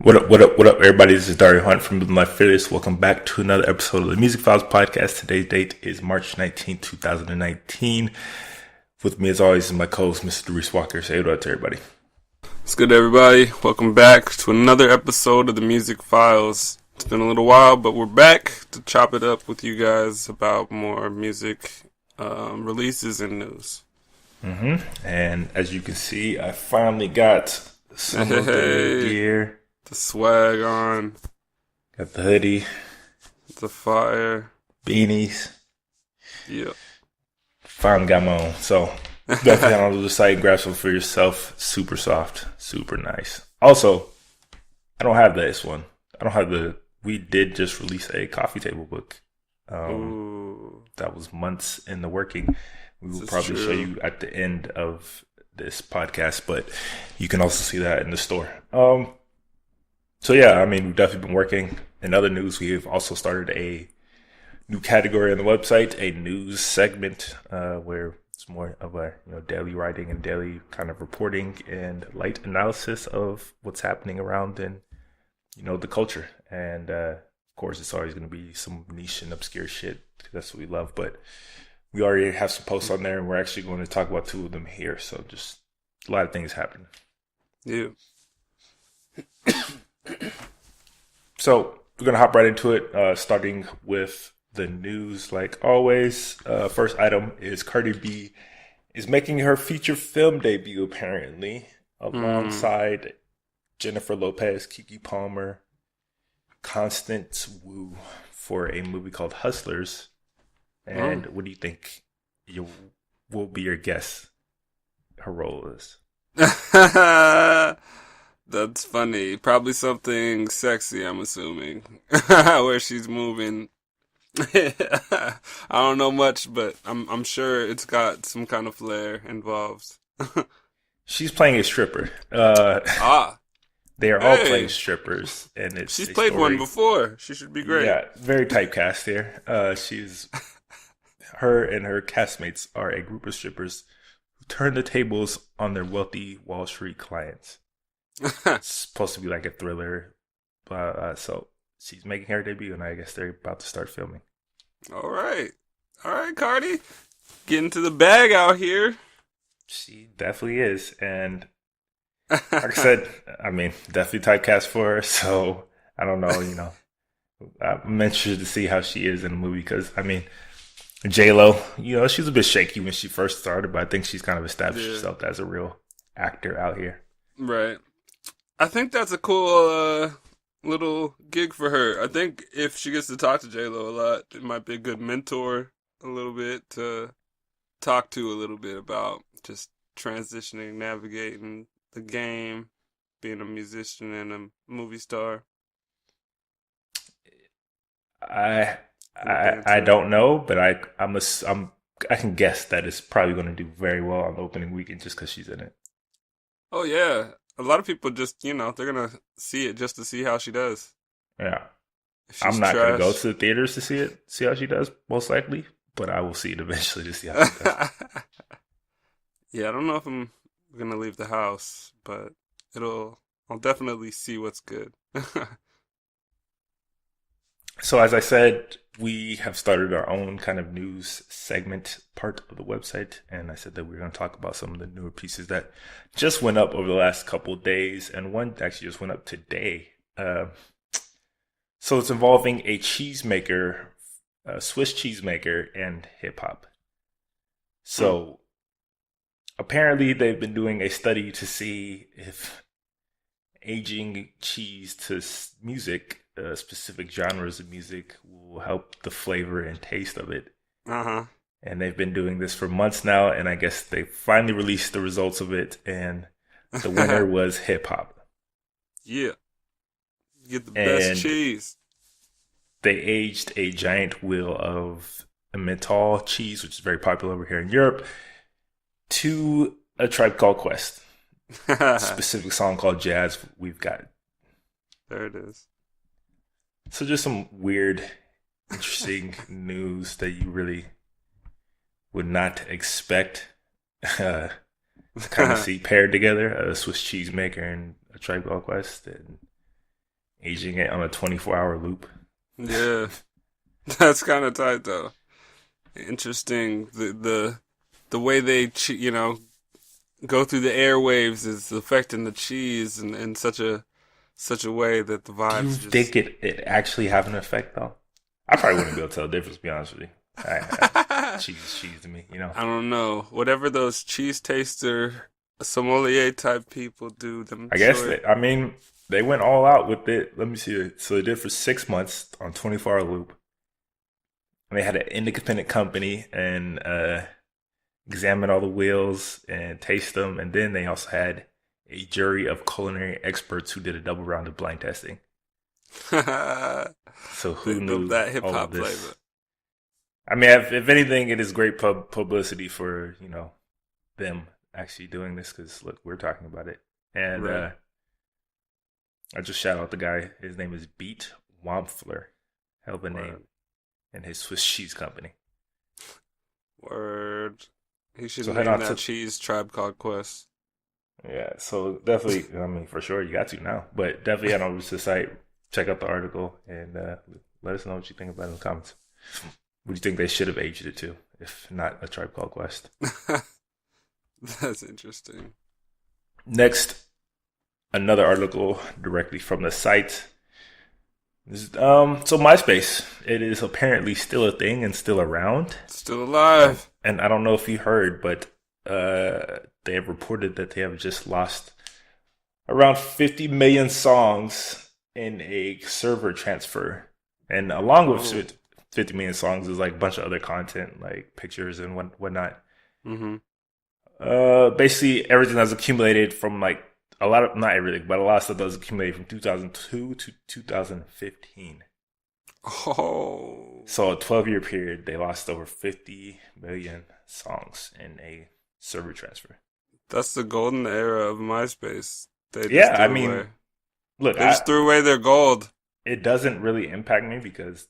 What up, everybody? This is Dario Hunt from Living Life Fearless. Welcome back to another episode of the Music Files Podcast. Today's date is March 19th, 2019. With me, as always, is my co-host, Mr. Reese Walker. Say hello to everybody. What's good, everybody? Welcome back to another episode of the Music Files. It's been a little while, but we're back to chop it up with you guys about more music releases and news. And as you can see, I finally got some of the gear. The swag on. Got the hoodie. The fire. Beanies. Yep. Finally got my own. So definitely head on to the site, grab some for yourself. Super soft. Super nice. Also, I don't have this one. We did just release a coffee table book. That was months in the working. We will probably show you at the end of this podcast, but you can also see that in the store. So yeah, I mean, we've definitely been working. In other news, we have also started a new category on the website, a news segment, where it's more of a daily writing and daily kind of reporting and light analysis of what's happening around in the culture. And of course, it's always going to be some niche and obscure shit, because that's what we love. But we already have some posts on there, and we're actually going to talk about two of them here. So just a lot of things happening. Yeah. So we're going to hop right into it, starting with the news like always. First item is Cardi B is making her feature film debut, apparently, alongside Jennifer Lopez, Keke Palmer, Constance Wu, for a movie called Hustlers. And what do you think will be your guess her role is? That's funny. Probably something sexy, I'm assuming. Where she's moving. I don't know much, but I'm sure it's got some kind of flair involved. She's playing a stripper. They are all playing strippers, and she's played one before. She should be great. Yeah, very typecast here. Her and her castmates are a group of strippers who turn the tables on their wealthy Wall Street clients. It's supposed to be like a thriller, so she's making her debut, and I guess they're about to start filming. All right, Cardi, getting to the bag out here. She definitely is, and like I said, I mean, definitely typecast for her. So I don't know, I'm interested to see how she is in the movie, because I mean, J-Lo, she was a bit shaky when she first started, but I think she's kind of established herself as a real actor out here. Right. I think that's a cool little gig for her. I think if she gets to talk to J-Lo a lot, it might be a good mentor a little bit to talk to a little bit about just transitioning, navigating the game, being a musician and a movie star. I don't know, but I can guess that it's probably going to do very well on the opening weekend just because she's in it. Oh yeah, a lot of people just they're gonna see it just to see how she does. Yeah, I'm not going to go to the theaters to see how she does, most likely, but I will see it eventually to see how she does. Yeah, I don't know if I'm gonna leave the house, but I'll definitely see what's good. So as I said, we have started our own kind of news segment part of the website, and I said that we were going to talk about some of the newer pieces that just went up over the last couple of days, and one actually just went up today. So it's involving a cheesemaker, a Swiss cheesemaker, and hip hop. So apparently they've been doing a study to see if aging cheese to music, specific genres of music, will help the flavor and taste of it. And they've been doing this for months now, and I guess they finally released the results of it, and the winner was hip hop. Yeah. You get the best cheese. They aged a giant wheel of Emmental cheese, which is very popular over here in Europe, to A Tribe Called Quest. A specific song called Jazz We've Got. There it is. So just some weird, interesting news that you really would not expect to kind of see paired together, a Swiss cheese maker and A Tribe Called Quest. And aging it on a 24-hour loop. Yeah, that's kind of tight though. Interesting. The way they go through the airwaves is affecting the cheese in such a way that the Do you vibes just. think it actually have an effect though? I probably wouldn't be able to tell the difference. To be honest with you, cheese to me, you know. I don't know. Whatever those cheese taster sommelier type people do, them I guess sure. I mean they went all out with it. Let me see it. So they did it for 6 months on 24-hour loop. And they had an independent company and examine all the wheels and taste them. And then they also had a jury of culinary experts who did a double round of blind testing. So They who love knew that hip all hop of this? flavor. I mean, if anything, it is great publicity for them actually doing this because look, we're talking about it. And Right. I just shout out the guy. His name is Beat Wampfler. Hell of a name. Word. And his Swiss cheese company. Word. He should So head name on that to cheese Tribe Called Quest. yeah. So definitely, I mean, for sure, you got to now. But definitely head over to the site, check out the article, and let us know what you think about it in the comments. What do you think they should have aged it to, if not a Tribe Called Quest? That's interesting. Next, another article directly from the site. So MySpace, it is apparently still a thing and still around. Still alive. And I don't know if you heard, but they have reported that they have just lost around 50 million songs in a server transfer. And along with 50 million songs is like a bunch of other content, like pictures and whatnot. Mm-hmm. Basically, everything that's accumulated from like not everything, but a lot of stuff that was accumulated from 2002 to 2015. Oh. So a 12-year period, they lost over 50 million songs in a server transfer. That's the golden era of MySpace. They just Yeah, threw I mean, away. look, They just threw away their gold. it doesn't really impact me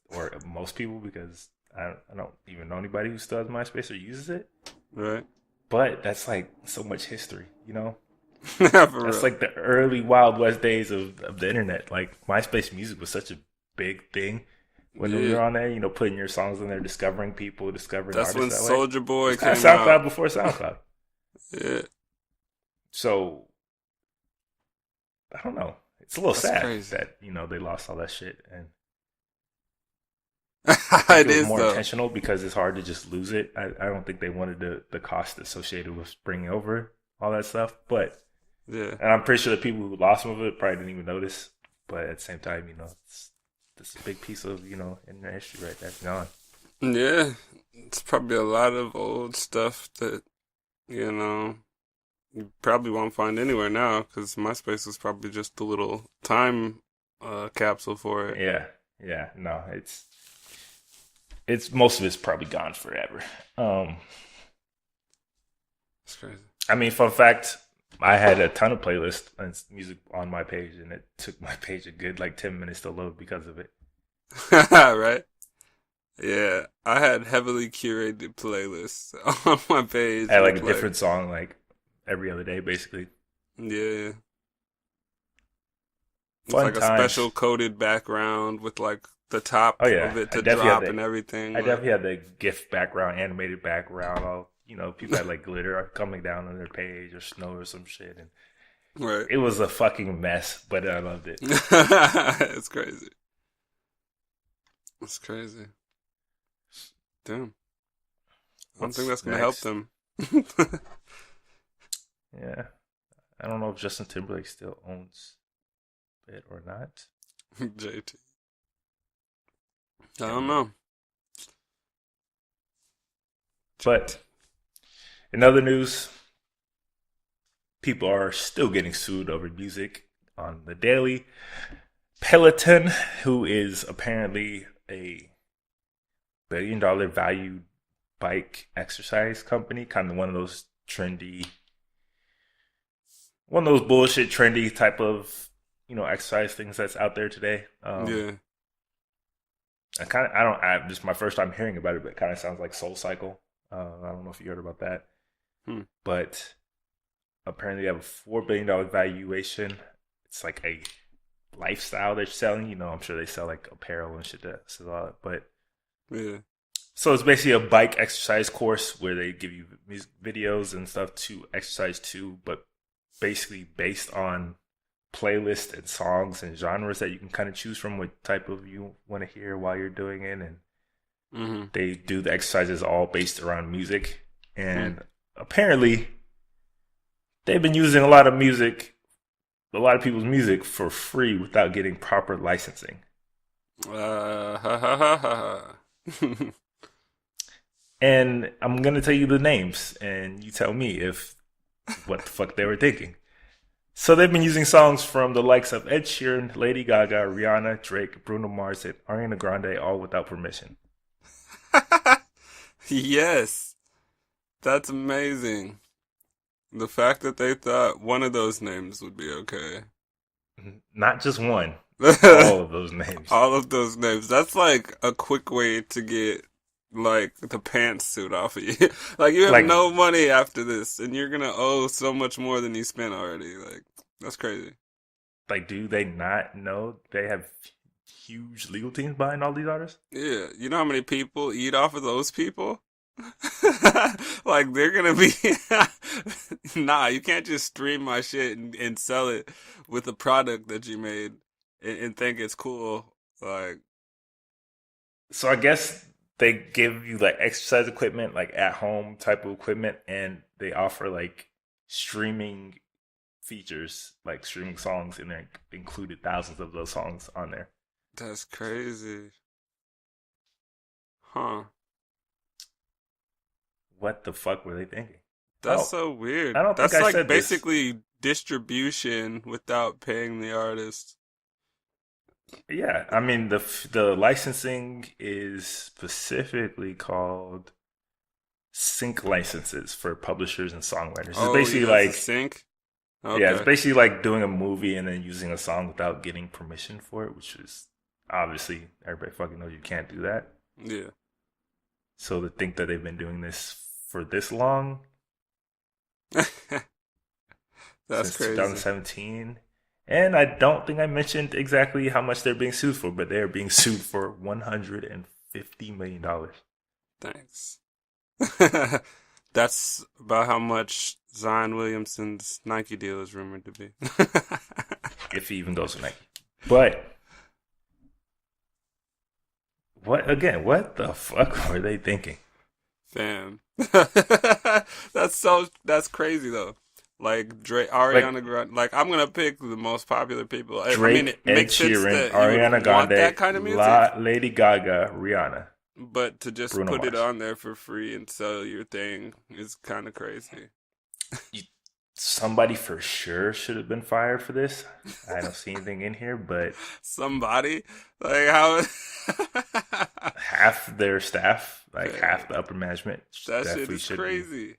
or most people, because I don't even know anybody who still has MySpace or uses it. Right. But that's like so much history, you know? For That's real. like the early Wild West days of the internet. Like MySpace music was such a big thing when we were Yeah. on there, putting your songs in there, discovering people, discovering That's when artists that way. Soulja Boy It's kind of came SoundCloud out. before SoundCloud. Yeah. So I don't know. It's a little That's sad crazy. that they lost all that shit, and I think It it was is more though. intentional because it's hard to just lose it. I don't think they wanted the cost associated with bringing over all that stuff, and Yeah. I'm pretty sure the people who lost some of it probably didn't even notice. But at the same time, it's a big piece of internet history right there gone. Yeah. It's probably a lot of old stuff that, you probably won't find anywhere now because MySpace was probably just a little time capsule for it. Yeah, no, it's most of it's probably gone forever. It's crazy. I mean, fun fact, I had a ton of playlists and music on my page, and it took my page a good like 10 minutes to load because of it. Right? Yeah. I had heavily curated playlists on my page I had like with a different song like every other day, basically. yeah. It's Fun like a times. special coded background with like the top Oh yeah, of it I to definitely had drop the and everything. I Like, definitely had the GIF background, animated background. All people had like glitter coming down on their page or snow or some shit, and right. it was a fucking mess, but I loved it. It's crazy. It's crazy. Damn. I don't think that's gonna help next? them. Yeah, I don't know if Justin Timberlake still owns it or not. JT. I don't know. But in other news, people are still getting sued over music on the daily. Peloton, who is apparently a $1 billion value bike exercise company, kind of one of those bullshit trendy type of exercise things that's out there today. Yeah. This is my first time hearing about it, but it kind of sounds like Soul Cycle. I don't know if you heard about that, but apparently they have a $4 billion valuation. It's like a lifestyle they're selling. You know, I'm sure they sell like apparel and shit that says all that. But Yeah. so it's basically a bike exercise course where they give you music videos and stuff to exercise to, but basically based on playlists and songs and genres that you can kind of choose from what type of you want to hear while you're doing it. And they do the exercises all based around music. And apparently they've been using a lot of people's music for free without getting proper licensing. And I'm going to tell you the names, and you tell me if what the fuck they were thinking. So they've been using songs from the likes of Ed Sheeran, Lady Gaga, Rihanna, Drake, Bruno Mars, and Ariana Grande, all without permission. Yes. That's amazing. The fact that they thought one of those names would be okay. Not just one. All of those names. All of those names. That's like a quick way to get like the pantsuit off of you. Like you have no money after this and you're gonna owe so much more than you spent already. Like that's crazy. Like, do they not know they have huge legal teams behind all these artists? Yeah. You know how many people eat off of those people? Like they're gonna be nah, you can't just stream my shit and sell it with a product that you made and think it's cool. Like, so I guess they give you like exercise equipment, like at home type of equipment, and they offer like streaming features, like streaming songs, and they included thousands of those songs on there. That's crazy. Huh. What the fuck were they thinking? That's so weird. I don't That's think I like said basically distribution without paying the artist. Yeah, I mean the licensing is specifically called sync licenses for publishers and songwriters. It's basically like sync. Okay. Yeah, it's basically like doing a movie and then using a song without getting permission for it, which is obviously everybody fucking knows you can't do that. Yeah. So to think that they've been doing this for this long, that's since crazy. 2017. And I don't think I mentioned exactly how much they're being sued for, but they're being sued for $150 million. Thanks. That's about how much Zion Williamson's Nike deal is rumored to be. If he even goes to Nike. But what the fuck were they thinking? Fam. That's crazy though. Like Drake, Ariana Grande. Like I'm gonna pick the most popular people. Drake, I mean, it makes sense that Ariana Grande, that kind of music. Lady Gaga, Rihanna. But to just Bruno put Mars. it on there for free and sell your thing is kind of crazy. Somebody for sure should have been fired for this. I don't see anything in here, but somebody like how half their staff, like half the upper management, that shit is crazy. Be.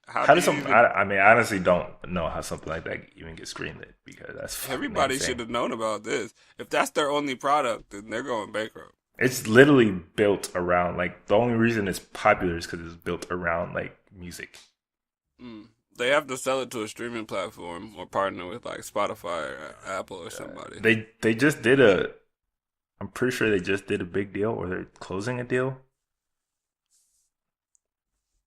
How does something? I mean, I honestly don't know how something like that even gets screened at because that's everybody should have known about this. If that's their only product, then they're going bankrupt. It's literally built around like the only reason it's popular is because it's built around like music. They have to sell it to a streaming platform or partner with like Spotify or Apple or somebody. They just did I'm pretty sure they just did a big deal or they're closing a deal.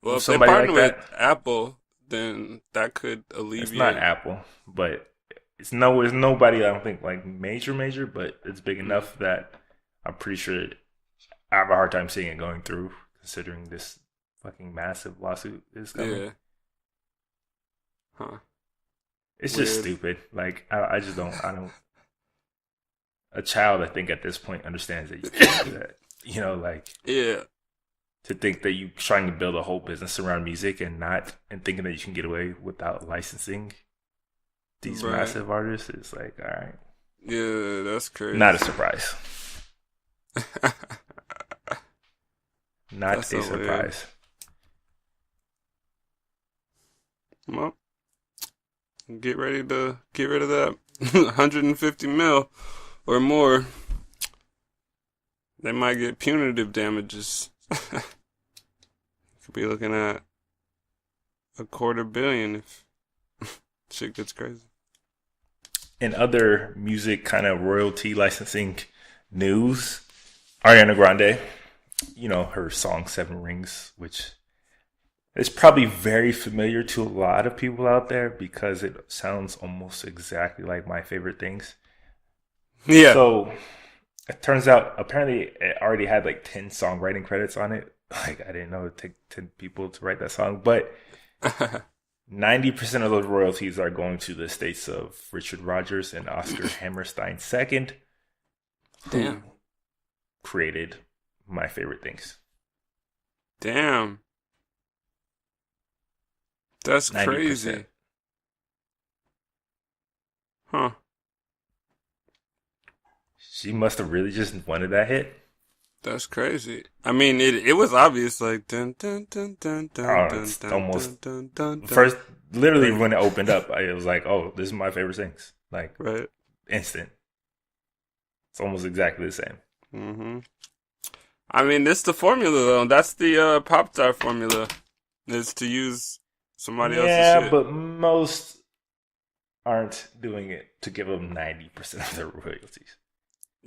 Well, if they partner with Apple, then that could alleviate. It's not Apple, but it's nobody I don't think like major, but it's big enough that I'm pretty sure I have a hard time seeing it going through, considering this fucking massive lawsuit is coming. Yeah. Huh. It's just stupid. Like I don't. A child, I think, at this point understands that you can't do that. You know, like to think that you're trying to build a whole business around music and thinking that you can get away without licensing these massive artists is like, all right. Yeah, that's crazy. Not a surprise. Not that's a surprise. Well, get rid of that 150 mil or more. They might get punitive damages. Could be looking at $250 million if shit gets crazy. In other music kind of royalty licensing news, Ariana Grande, her song Seven Rings, which is probably very familiar to a lot of people out there because it sounds almost exactly like My Favorite Things. Yeah. So it turns out apparently it already had like 10 songwriting credits on it. Like I didn't know it'd take 10 people to write that song, but 90% of those royalties are going to the estates of Richard Rodgers and Oscar Hammerstein II, who Damn. created My Favorite Things. Damn. That's 90%. crazy. Huh. She must have really just wanted that hit. That's crazy. I mean, it was obvious, like dun dun dun dun dun dun It's dun almost dun dun dun. first, literally when it opened up, it was like, oh, this is My Favorite Things. Like, Right. instant. It's almost exactly the same. Mm-hmm. I mean, this the formula though. That's the pop star formula. Is to use somebody else's Yeah, shit. but most aren't doing it to give them 90% of their royalties.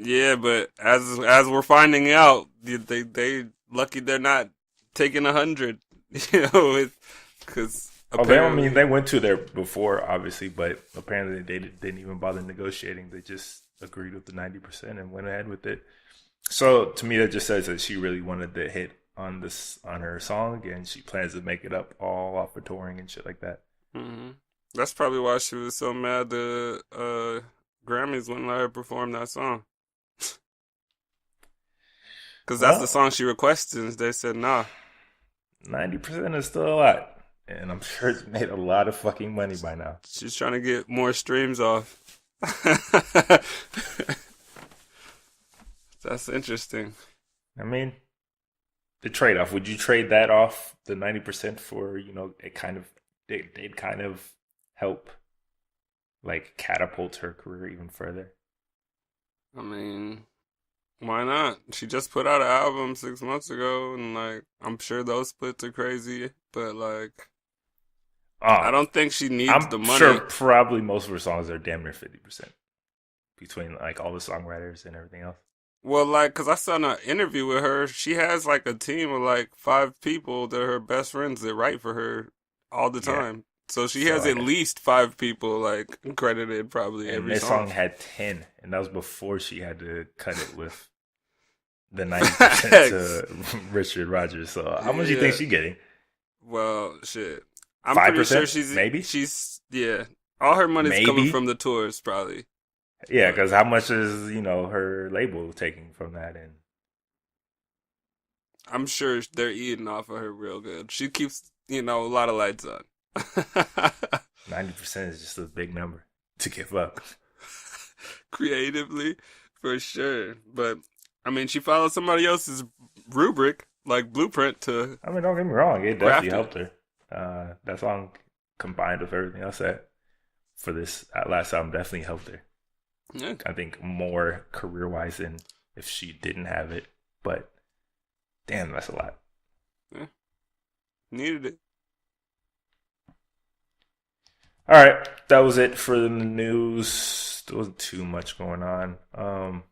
Yeah, but as we're finding out, they lucky they're not taking 100. Because apparently They went to there before, obviously, but apparently they didn't even bother negotiating. They just agreed with the 90% and went ahead with it. So to me, that just says that she really wanted the hit on her song, and she plans to make it up all off of touring and shit like that. Mm-hmm. That's probably why she was so mad the Grammys wouldn't let her perform that song. Because that's the song she requested, and they said nah. 90% is still a lot, and I'm sure it's made a lot of fucking money by now. She's trying to get more streams off. That's interesting. I mean, the trade-off, would you trade that off, the 90% for, it kind of help like catapult her career even further? I mean, why not? She just put out an album 6 months ago, and like, I'm sure those splits are crazy, but like, I don't think she needs the money. I'm sure probably most of her songs are damn near 50% between like all the songwriters and everything else. Well, like, cause I saw an interview with her. She has like a team of like 5 people that are her best friends that write for her all the time. Yeah. So she has at least 5 people like credited probably every song. And this song had 10, and that was before she had to cut it with the 90% to Richard Rodgers. So how much do you think she's getting? Well, shit. I'm 5%? Pretty sure she's all her money's coming from the tours probably. Yeah, because how much is, her label taking from that? And I'm sure they're eating off of her real good. She keeps, a lot of lights on. 90% is just a big number to give up. Creatively, for sure. But, I mean, she followed somebody else's rubric, like blueprint to... I mean, don't get me wrong. It definitely helped her. That song, combined with everything else for this last album, definitely helped her. Yeah. I think more career-wise than if she didn't have it. But, damn, that's a lot. Yeah. Needed it. All right. That was it for the news. There wasn't too much going on.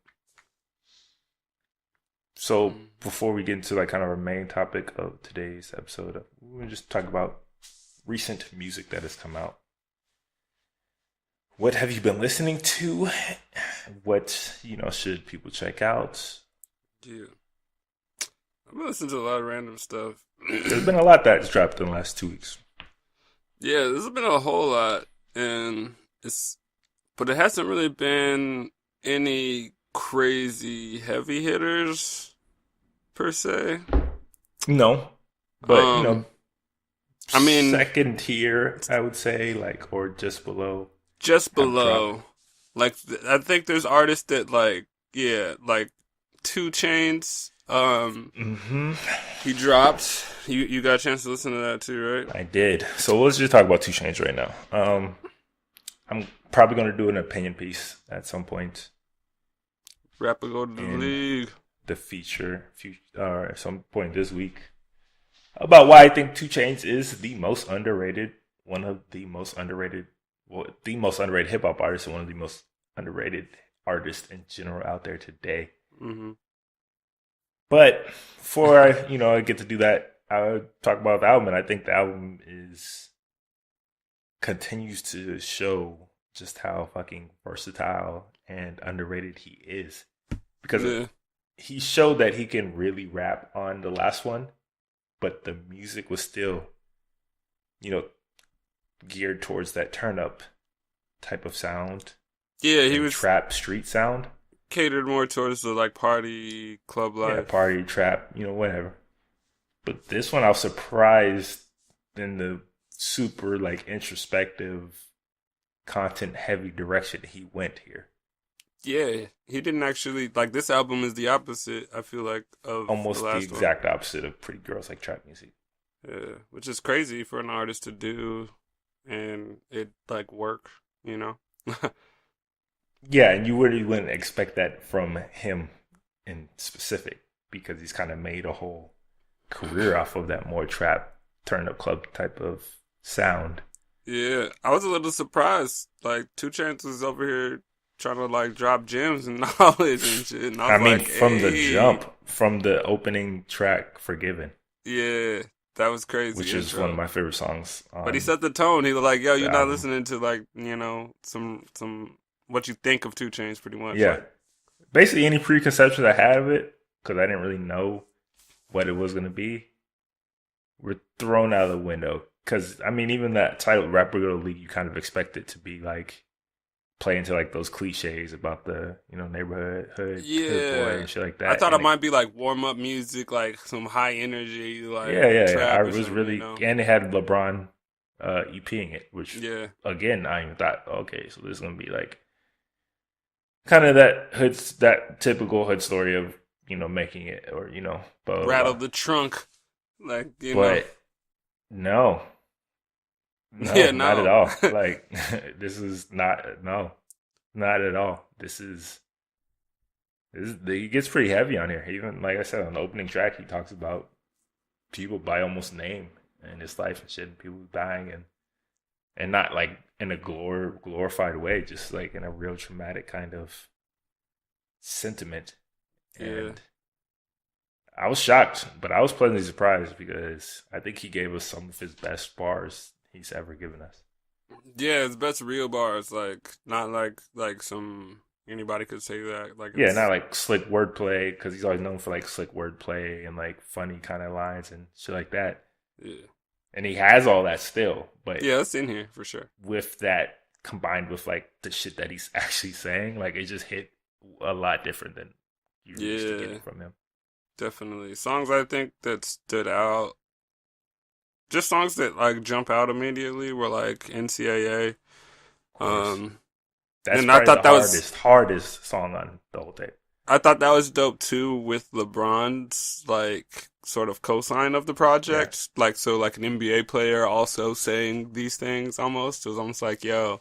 So, before we get into like kind of our main topic of today's episode, we'll just talk about recent music that has come out. What have you been listening to? What, should people check out? Dude, I've been listening to a lot of random stuff. There's been a lot that's dropped in the last 2 weeks. Yeah, there's been a whole lot, but it hasn't really been any crazy heavy hitters per se. No, but I mean, second tier, I would say, like, or just below. Just below. Like, I think there's artists that, like 2 Chainz. He dropped. You got a chance to listen to that too, right? I did. So let's just talk about 2 Chainz right now. I'm probably going to do an opinion piece at some point. Rapper go to the league. The feature, at some point this week, about why I think 2 Chainz is one of the most underrated the most underrated hip hop artist and one of the most underrated artists in general out there today. Mm-hmm. But before I get to do that, I would talk about the album, and I think the album continues to show just how fucking versatile and underrated he is. Because he showed that he can really rap on the last one, but the music was still, geared towards that turn up type of sound. Yeah, he was trap street sound. Catered more towards the like party club life. Yeah, party trap, whatever. But this one I was surprised in the super like introspective, content heavy direction he went here. Yeah, he didn't actually like this album is the opposite, I feel like, of almost the exact opposite of Pretty Girls Like Trap Music. Yeah, which is crazy for an artist to do and it like work, Yeah, and you really wouldn't expect that from him in specific because he's kind of made a whole career off of that more trap turn up club type of sound. Yeah, I was a little surprised. Like 2 Chainz was over here trying to like drop gems and knowledge and shit. And I mean, from the jump, from the opening track, "Forgiven." Yeah, that was crazy. Which is one of my favorite songs. But he set the tone. He was like, "Yo, you're not listening to like some what you think of 2 Chainz, pretty much." Yeah, like, basically any preconceptions I had of it because I didn't really know what it was gonna be were thrown out of the window. Because I mean, even that title "Rapper Go to League," you kind of expect it to be like play into like those cliches about the neighborhood hood boy and shit like that. I thought it might be like warm up music, like some high energy, like yeah. I was really and it had LeBron EPing it, which again I even thought okay, so this is gonna be like kind of that typical hood story of making it or blah, rattle blah. the trunk, like but no. No, not at all. Like this is not at all. He gets pretty heavy on here. Even like I said on the opening track, he talks about people by almost name in his life and shit, and people dying and not like in a glorified way, just like in a real traumatic kind of sentiment. And I was shocked, but I was pleasantly surprised because I think he gave us some of his best bars he's ever given us. Yeah, his best real bars, like not like some anybody could say that. Like not like slick wordplay because he's always known for like slick wordplay and like funny kind of lines and shit like that. Yeah, and he has all that still, but yeah, it's in here for sure. With that combined with like the shit that he's actually saying, like it just hit a lot different than you used to getting from him. Definitely. Songs I think that stood out, just songs that like jump out immediately were like NCAA. That's and I thought that was hardest song on the whole tape. I thought that was dope too with LeBron's like sort of cosign of the project. Yeah. Like so like an NBA player also saying these things almost. It was almost like, yo,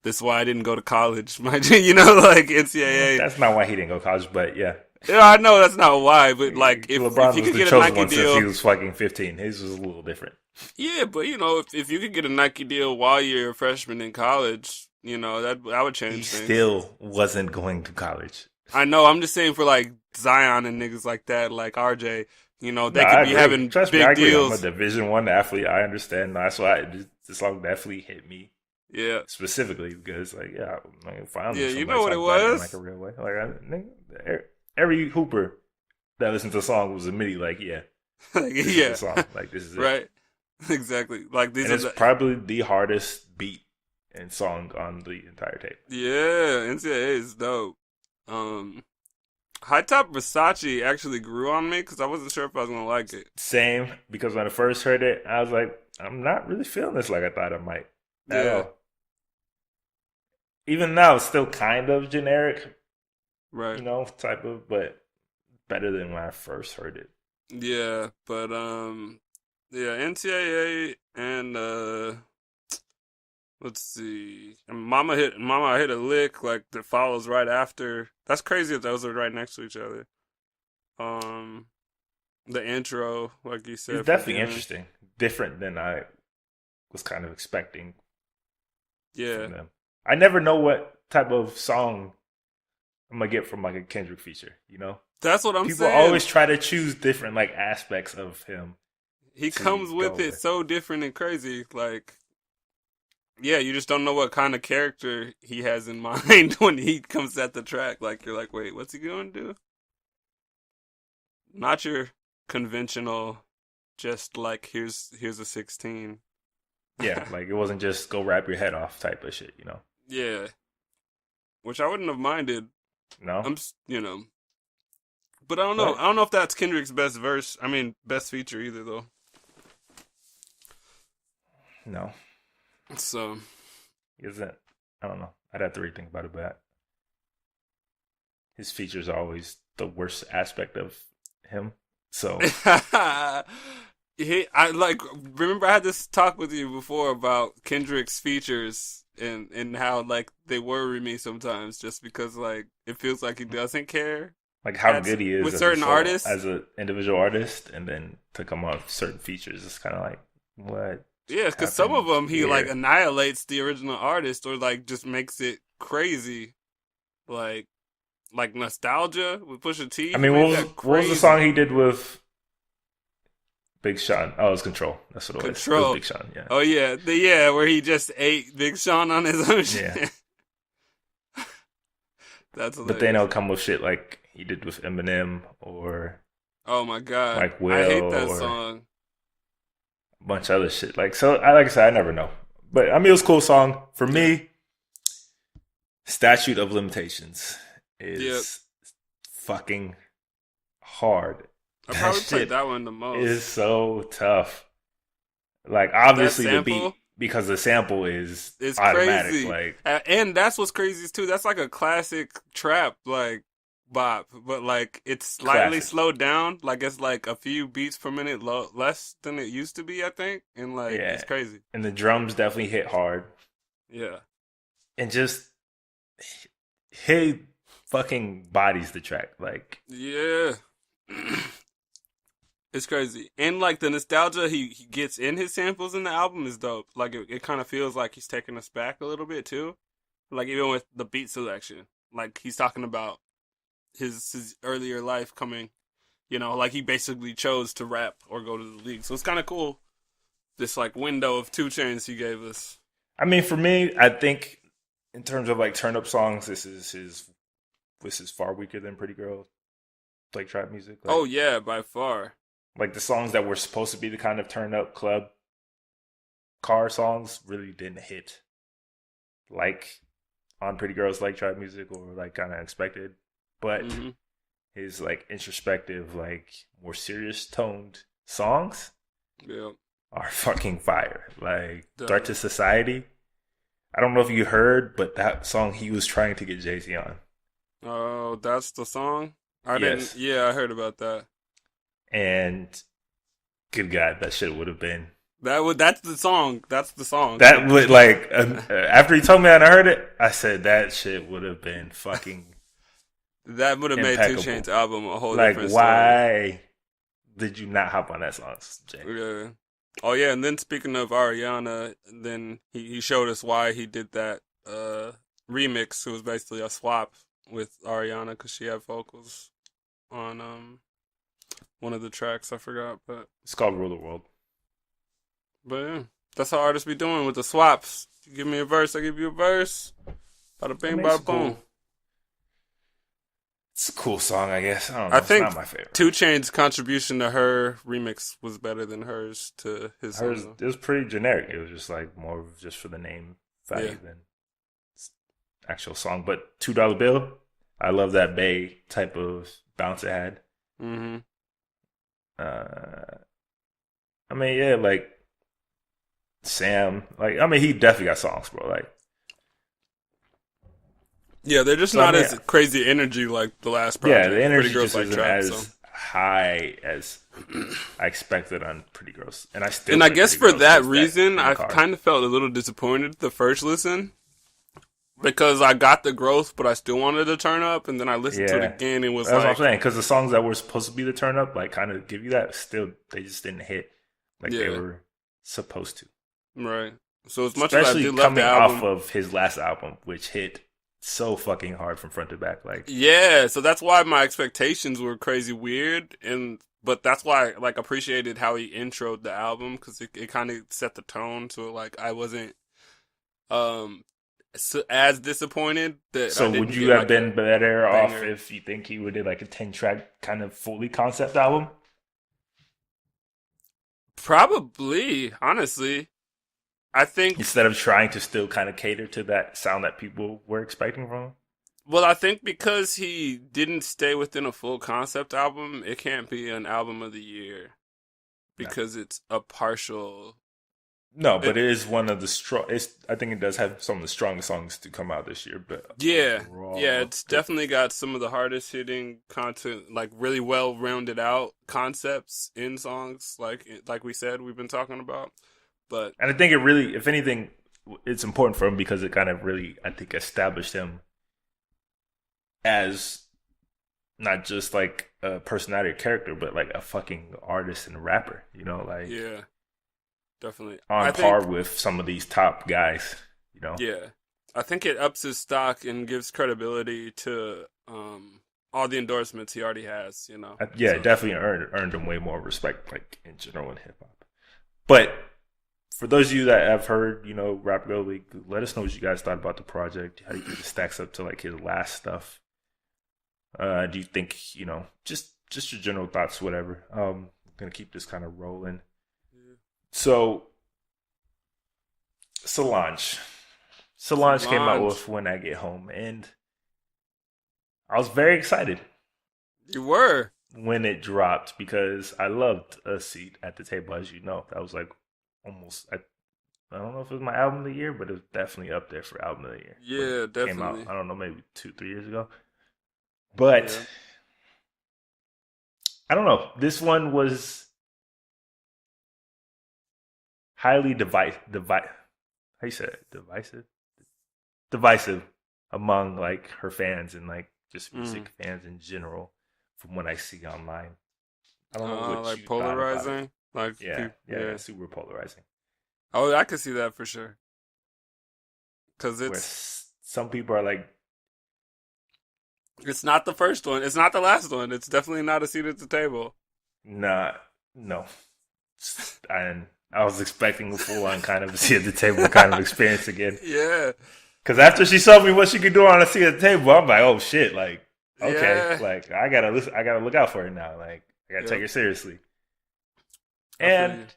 this is why I didn't go to college. Like NCAA. That's not why he didn't go to college, but yeah. Yeah, I know that's not why, but like if LeBron if you could get a Nike one deal, since he was fucking 15. His was a little different. Yeah, but if you could get a Nike deal while you're a freshman in college, that would change things. He still wasn't going to college. I know. I'm just saying for like Zion and niggas like that, like RJ, they could be having Trust big me, I agree. deals. I'm a Division I athlete. I understand. That's why this song definitely hit me. Yeah, specifically because like I'm fine. Yeah, you know what it was like a real way. Like every hooper that listened to the song was immediately like, yeah, this is the song. Like this is it. Right. Exactly. Like these. And it's probably the hardest beat and song on the entire tape. Yeah, NCAA is dope. High Top Versace actually grew on me because I wasn't sure if I was gonna like it. Same, because when I first heard it, I was like, I'm not really feeling this like I thought I might. At all. Even now, it's still kind of generic, right? Type of, but better than when I first heard it. Yeah, but NCAA and let's see, Mama hit a lick like that follows right after. That's crazy that those are right next to each other. The intro, like you said, it's definitely interesting, different than I was kind of expecting. Yeah. from them. I never know what type of song I'm gonna get from like a Kendrick feature. You know, That's what I'm people saying. always try to choose different like aspects of him He to comes go with it with. so different and crazy. Like, yeah, you just don't know what kind of character he has in mind when he comes at the track. Like, you're like, wait, what's he going to do? Not your conventional, just like here's a 16. Yeah, like it wasn't just go rap your head off type of shit. You know, Yeah, which I wouldn't have minded. no, But I don't know. but I don't know if that's Kendrick's best verse. I mean, best feature either though. no, So isn't. I don't know. I'd have to rethink about it, but his features are always the worst aspect of him. So I like remember I had this talk with you before about Kendrick's features and how like they worry me sometimes just because like it feels like he doesn't care like how good he is with as a certain artists. as an individual artist, and then to come off certain features, it's kind of like what? Yeah, because some of happened them he like here? annihilates the original artist or like just makes it crazy, like nostalgia with Pusha T. I He mean, made that what was the crazy. song he did with Big Sean? Oh, it was Control. That's what it was. It was Control. Big Sean. Yeah, Oh yeah, where he just ate Big Sean on his own yeah. shit. That's But then hilarious. it'll come with shit like he did with Eminem or Oh my god, like I hate Will that or song. a bunch of other shit. Like so, like I said, I never know. But I mean, it was a cool song for Yeah. me. Statute of Limitations Yep. is fucking hard. I That probably played shit that one the most. is so tough. Like That obviously the beat sample because the sample is is automatic. crazy, Like and that's what's crazy too. That's like a classic trap like bop, but like it's slightly classic. slowed down. Like it's like a few beats per minute less than it used to be, I think, and like Yeah. it's crazy. And the drums definitely hit hard. Yeah. And just he fucking bodies the track. Like Yeah. It's crazy. And like the nostalgia he gets in his samples in the album is dope. Like it kind of feels like he's taking us back a little bit too. Like even with the beat selection. Like he's talking about his earlier life coming, like he basically chose to rap or go to the league. So it's kind of cool. This like window of 2 Chainz he gave us. I mean, for me, I think in terms of like turn up songs, this is far weaker than Pretty Girl, like trap music. Like, Oh yeah, by far. like the songs that were supposed to be the kind of turn up club car songs really didn't hit like on Pretty Girls like trap music or like kind of expected. But hmm his like introspective, like more serious toned songs Yeah. are fucking fire. Like Threat Definitely. to Society. I don't know if you heard, but that song he was trying to get Jay-Z on. Oh, that's the song? I Yes. didn't. Yeah, I heard about that. And good God, that shit would have been That's the song. That's the song. that would like after he told me and I heard it, I said that shit would have been fucking That would have made 2 impeccable. Chainz album a whole Like different story. why did you not hop on that song, Jay? Yeah. Oh yeah, and then speaking of Ariana, then he showed us why he did that remix. It was basically a swap with Ariana because she had vocals on one of the tracks. I forgot, It's called Rule the World. but yeah, that's how artists be doing with the swaps. You give me a verse, I give you a verse. Bada bing, I mean, bada boom. It's a cool song, I guess. I don't know. I think it's not my favorite. 2 Chainz' contribution to her remix was better than hers to his song. Hers, it was pretty generic. It was just like more of just for the name value Yeah. than actual song. But $2 Bill, I love that Bay type of bounce it had. Mm-hmm. I mean, yeah, like Sam, like I mean, he definitely got songs, bro. Like, Yeah, they're just So, not I mean, as crazy energy like the last yeah, project. the energy Pretty Girls just Like isn't Trap. as So. high as I expected on Pretty Girls, and I still. And I like guess Pretty for Girls that just reason, in the I car. kind of felt a little disappointed the first listen because I got the growth, but I still wanted to turn up, and then I listened to it Yeah. again and was That's what I'm like, saying. Because the songs that were supposed to be the turn up, like, kind of give you that, still they just didn't hit like they Yeah. were supposed to. right. So as much as I especially do love the coming off album, of his last album, which hit so fucking hard from front to back. Like, yeah, so that's why my expectations were crazy weird, and but that's why I like appreciated how he introed the album because it kind of set the tone. So like I wasn't um as disappointed that I so would didn't you get have like a been better off banger. if you think he would do like a 10 track kind of fully concept album Probably, honestly, I think. instead of trying to still kind of cater to that sound that people were expecting from him? Well, I think because he didn't stay within a full concept album, it can't be an album of the year No, because it's a partial. no, but It, it is one of the strong. It's I think it does have some of the strongest songs to come out this year. But yeah, yeah, overall, it's definitely got some of the hardest hitting content, like really well rounded out concepts in songs, like we said we've been talking about. But and I think it really, if anything, it's important for him because it kind of really, I think, established him as not just like a personality or character, but like a fucking artist and a rapper. You know, like yeah, definitely, I on think. par with some of these top guys. You know, Yeah, I think it ups his stock and gives credibility to all the endorsements he already has. Yeah, it So definitely earned him way more respect, like in general in hip hop. But for those of you that have heard, Rap Go League, let us know what you guys thought about the project. How do you think it stacks up to like his last stuff? Do you think just your general thoughts, whatever? I'm gonna keep this kind of rolling. yeah. So Solange, Solange came out Solange, with "When I Get Home," and I was very excited you were. when it dropped because I loved A Seat at the Table, as you know. That was like almost I don't know if it was my album of the year, but it was definitely up there for album of the year when it Yeah, came out. definitely. I don't know, maybe 2-3 years ago. But Yeah. I don't know. This one was highly how you say it? Divisive among like her fans and like just Mm. music fans in general from what I see online. I don't know what Like you thought about it. polarizing. Like Yeah, people. yeah, yeah, Yeah. super polarizing. Oh, I could see that for sure. Cause Where some people are like, it's not the first one. It's not the last one. It's definitely not a seat at the table. nah, no. And I was expecting a full on kind of seat at the table kind of experience again. Yeah. Because after she showed me what she could do on a seat at the table, I'm like, oh shit, like, okay, Yeah. like I gotta listen, I gotta look out for her now. Like, I gotta take Yep. her seriously. I feel And you.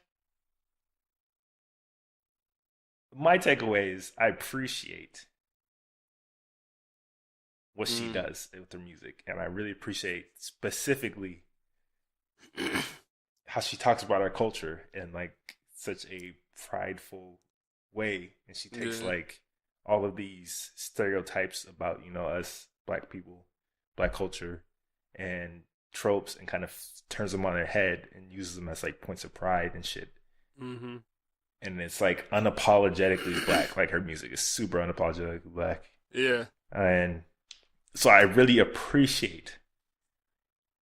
my takeaway is I appreciate what she Mm. does with her music. And I really appreciate specifically how she talks about our culture in like such a prideful way. And she takes Yeah. like all of these stereotypes about, us black people, black culture, and tropes and kind of turns them on their head and uses them as like points of pride and shit. Mm-hmm. And it's like unapologetically black. Like her music is super unapologetically black. Yeah. And so I really appreciate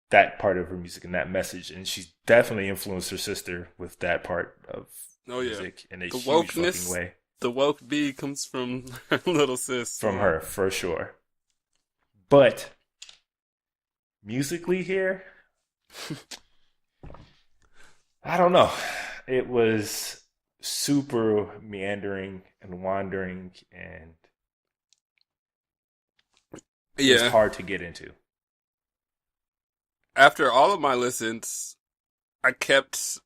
that part of her music and that message. And she's definitely influenced her sister with that part of Oh yeah. music in a The huge fucking wokeness, way. the woke B comes from her little sis. From her, for sure. But musically here, I don't know. It was super meandering and wandering, and it was Yeah. hard to get into. After all of my listens, I kept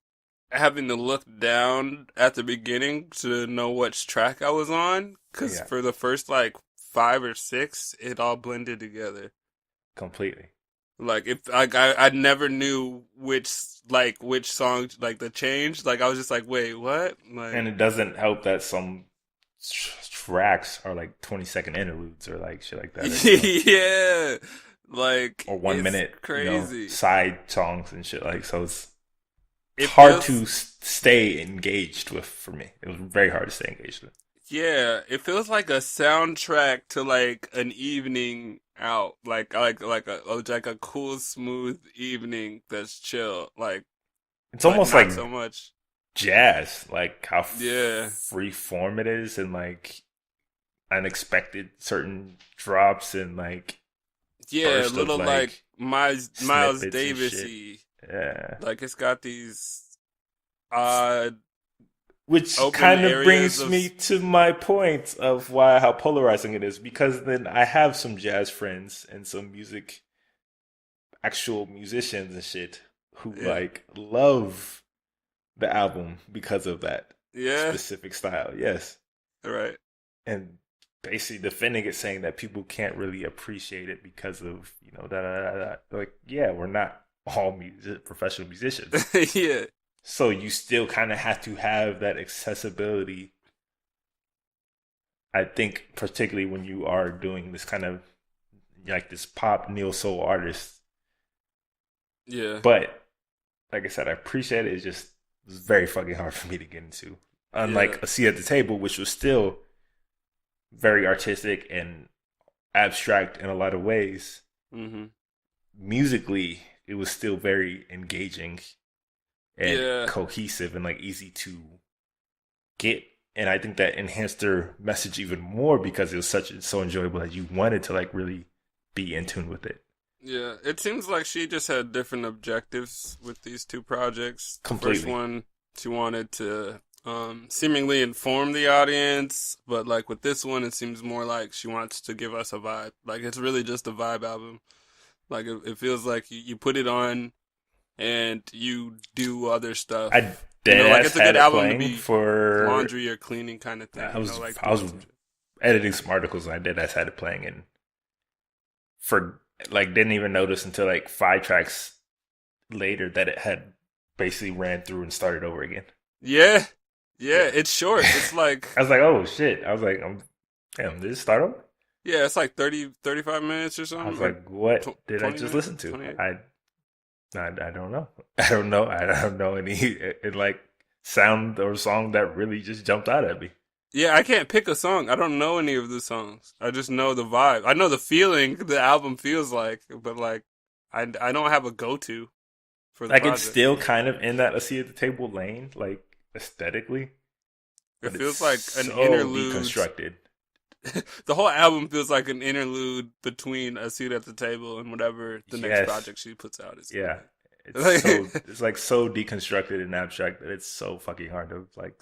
having to look down at the beginning to know which track I was on. Because Yeah, for the first like 5 or 6, it all blended together. completely. Like if I never knew which song like the change. Like I was just like, wait, what? Like And it doesn't help that some tracks are like 20-second interludes or like shit like that. yeah, like Or 1 it's minute, crazy. side songs and shit. Like, so it's It hard to feels stay engaged with for me. It was very hard to stay engaged with. Yeah, it feels like a soundtrack to like an evening out, like a cool, smooth evening that's chill. Like, It's but almost like not so much. jazz, like how Yeah. free form it is, and like unexpected certain drops and like Yeah, a burst of little like like Miles snippets and shit. Davis-y. Yeah. Like it's got these odd Which open kind of areas brings of me to my point of why how polarizing it is, because then I have some jazz friends and some actual musicians and shit who yeah. like love the album because of that Yeah, specific style. Yes. right. And basically defending it, saying that people can't really appreciate it because of, da da da da. Like, yeah, we're not all professional musicians. Yeah. So you still kind of have to have that accessibility. I think particularly when you are doing this kind of like this pop neo soul artist. Yeah. But like I said, I appreciate it. It's just it's very fucking hard for me to get into. Yeah. Unlike A Seat at the Table, which was still very artistic and abstract in a lot of ways. Mm-hmm. Musically, it was still very engaging and Yeah. cohesive and like easy to get. And I think that enhanced their message even more because it was so enjoyable that you wanted to like really be in tune with it. Yeah. It seems like she just had different objectives with these two projects. The Completely. first one, she wanted to seemingly inform the audience, but like with this one, it seems more like she wants to give us a vibe. Like it's really just a vibe album. Like it feels like you put it on and you do other stuff. I dead like ass it's a had good it album to playing be for laundry or cleaning kind of thing. I was Like I was editing some articles and I dead ass had it playing, and for like didn't even notice until like 5 tracks later that it had basically ran through and started over again. Yeah. Yeah. It's short. It's like I was like, oh shit. I was like, damn, did it start over? yeah, it's like 30, 35 minutes or I something. was Or like, what did I 20 just minutes, listen to? 28. I don't know. I don't know. I don't know any like sound or song that really just jumped out at me. Yeah, I can't pick a song. I don't know any of the songs. I just know the vibe. I know the feeling the album feels like, but like I don't have a go-to for the Like it's project. still kind of in that A Seat at the Table lane, like aesthetically. It But feels it's like an so interlude. deconstructed. The whole album feels like an interlude between A Seat at the Table and whatever the next project she puts out is. Yeah. It's It's like so deconstructed and abstract that it's so fucking hard to like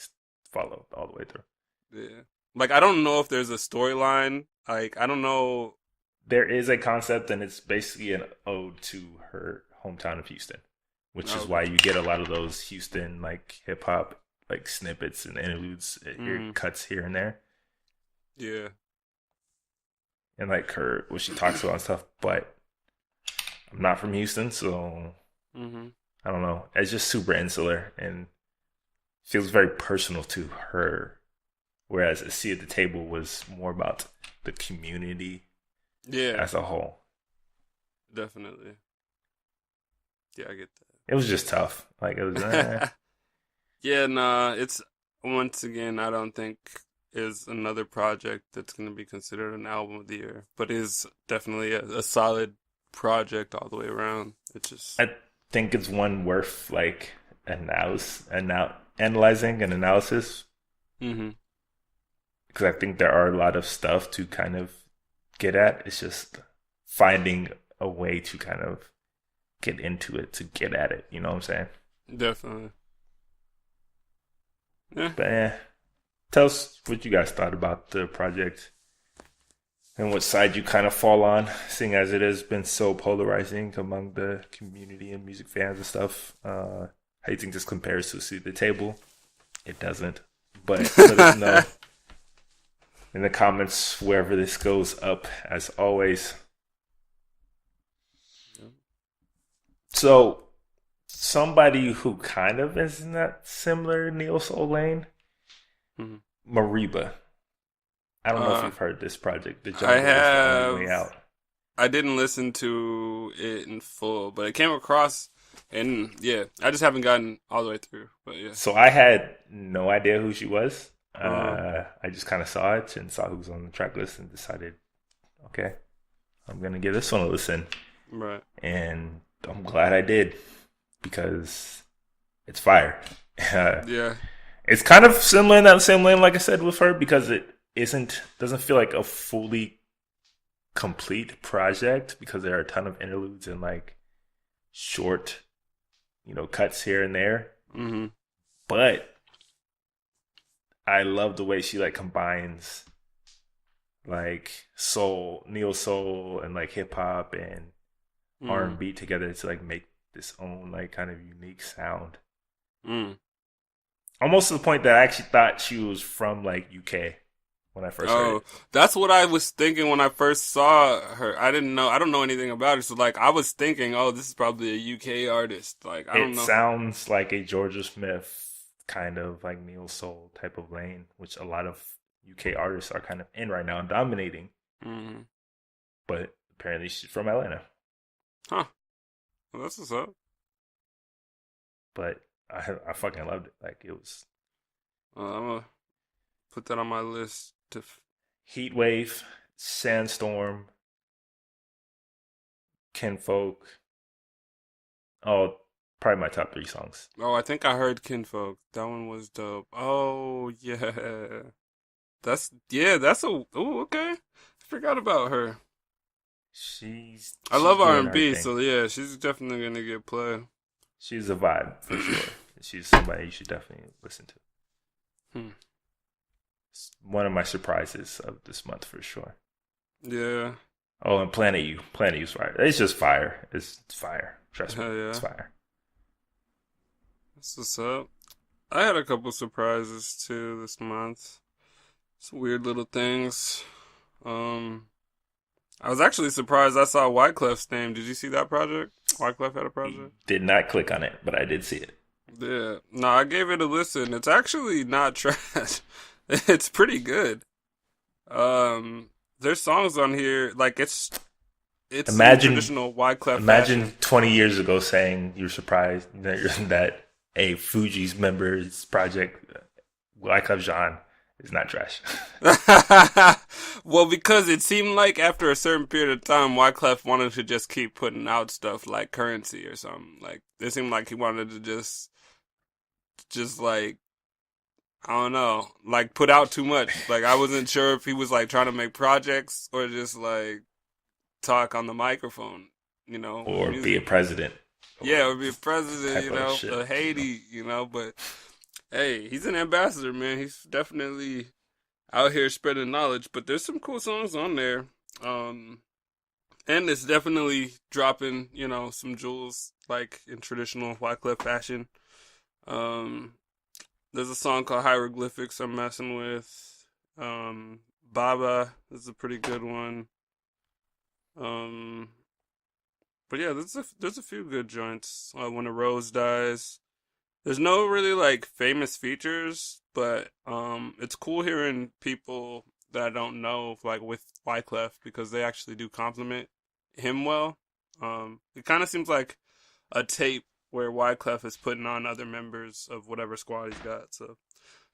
follow all the way through. Yeah. Like I don't know if there's a storyline. Like I don't know. There is a concept, and it's basically an ode to her hometown of Houston, which is why you get a lot of those Houston like hip hop like snippets and interludes, cuts here and there. Yeah. And like her, what she talks about and stuff. But I'm not from Houston, so I don't know. It's just super insular and feels very personal to her. Whereas A Seat at the Table was more about the community as a whole. Definitely. Yeah, I get that. It was just tough. Like it was Yeah, nah, it's once again I don't think is another project that's going to be considered an album of the year, but is definitely a solid project all the way around. It's just I think it's one worth like analyzing and analysis. Because I think there are a lot of stuff to kind of get at. It's just finding a way to kind of get into it, to get at it. You know what I'm saying? Definitely. Yeah. But yeah. Tell us what you guys thought about the project and what side you kind of fall on, seeing as it has been so polarizing among the community and music fans and stuff. How do you think this compares to See the Table? It doesn't. But let us know in the comments wherever this goes up, as always. So, somebody who kind of is in that similar neo soul lane, Mereba. I don't know if you've heard this project. The Jungle I is have. the Only Way Out. I didn't listen to it in full, but it came across, and yeah, I just haven't gotten all the way through. But yeah. So I had no idea who she was. I just kind of saw it and saw who was on the track list and decided, okay, I'm gonna give this one a listen. Right. And I'm glad I did because it's fire. Yeah. It's kind of similar in that same lane, like I said, with her, because it doesn't feel like a fully complete project because there are a ton of interludes and like short, cuts here and there. Mm-hmm. But I love the way she like combines like soul, neo soul, and like hip hop and Mm-hmm. R&B together to like make this own like kind of unique sound. Mm. Almost to the point that I actually thought she was from like UK when I first heard Oh, it. that's what I was thinking when I first saw her. I didn't know. I don't know anything about her. So like, I was thinking, oh, this is probably a UK artist. Like, I don't It know. sounds like a Georgia Smith kind of like neo soul type of lane, which a lot of UK artists are kind of in right now and dominating. Mm-hmm. But apparently she's from Atlanta. Huh. Well, that's what's up. But I fucking loved it. Like it was I'm gonna put that on my list to. Heat Wave, Sandstorm, Kinfolk. Oh, probably my top three songs. Oh, I think I heard Kinfolk. That one was dope. Oh yeah, that's a. Oh, okay. I forgot about her. She's I she's love R doing and her B, thing. so yeah, she's definitely gonna get play. She's a vibe for sure. She's somebody you should definitely listen to. Hmm. It's one of my surprises of this month for sure. Yeah, Oh, and Planet U. Planet U's fire. It's just fire. It's fire. Trust me. hell It's yeah. fire. That's what's up. I had a couple surprises too this month. Some weird little things. Um, I was actually surprised I saw Wyclef's name. Did you see that project? Wyclef had a project? Did not click on it, but I did see it. Yeah. No, I gave it a listen. It's actually not trash. It's pretty good. There's songs on here like it's in Imagine traditional Wyclef Imagine fashion. 20 years ago saying you're surprised that a Fuji's member's project, like of Jean, is not trash. Well, because it seemed like after a certain period of time, Wyclef wanted to just keep putting out stuff like Currency or something. Like it seemed like he wanted to just like I don't know, like put out too much. Like I wasn't sure if he was like trying to make projects or just like talk on the microphone, with Or be a music. president Yeah, or or be a president, type of shit. of Haiti, but hey, he's an ambassador, man. He's definitely out here spreading knowledge. But there's some cool songs on there. Um, and it's definitely dropping, some jewels like in traditional Wyclef fashion. Um, there's a song called Hieroglyphics I'm messing with. Baba is a pretty good one. Um, but yeah, there's a few good joints. When a Rose Dies. There's no really like famous features, but it's cool hearing people that I don't know like with Wyclef because they actually do compliment him well. It kind of seems like a tape where Wyclef is putting on other members of whatever squad he's got. So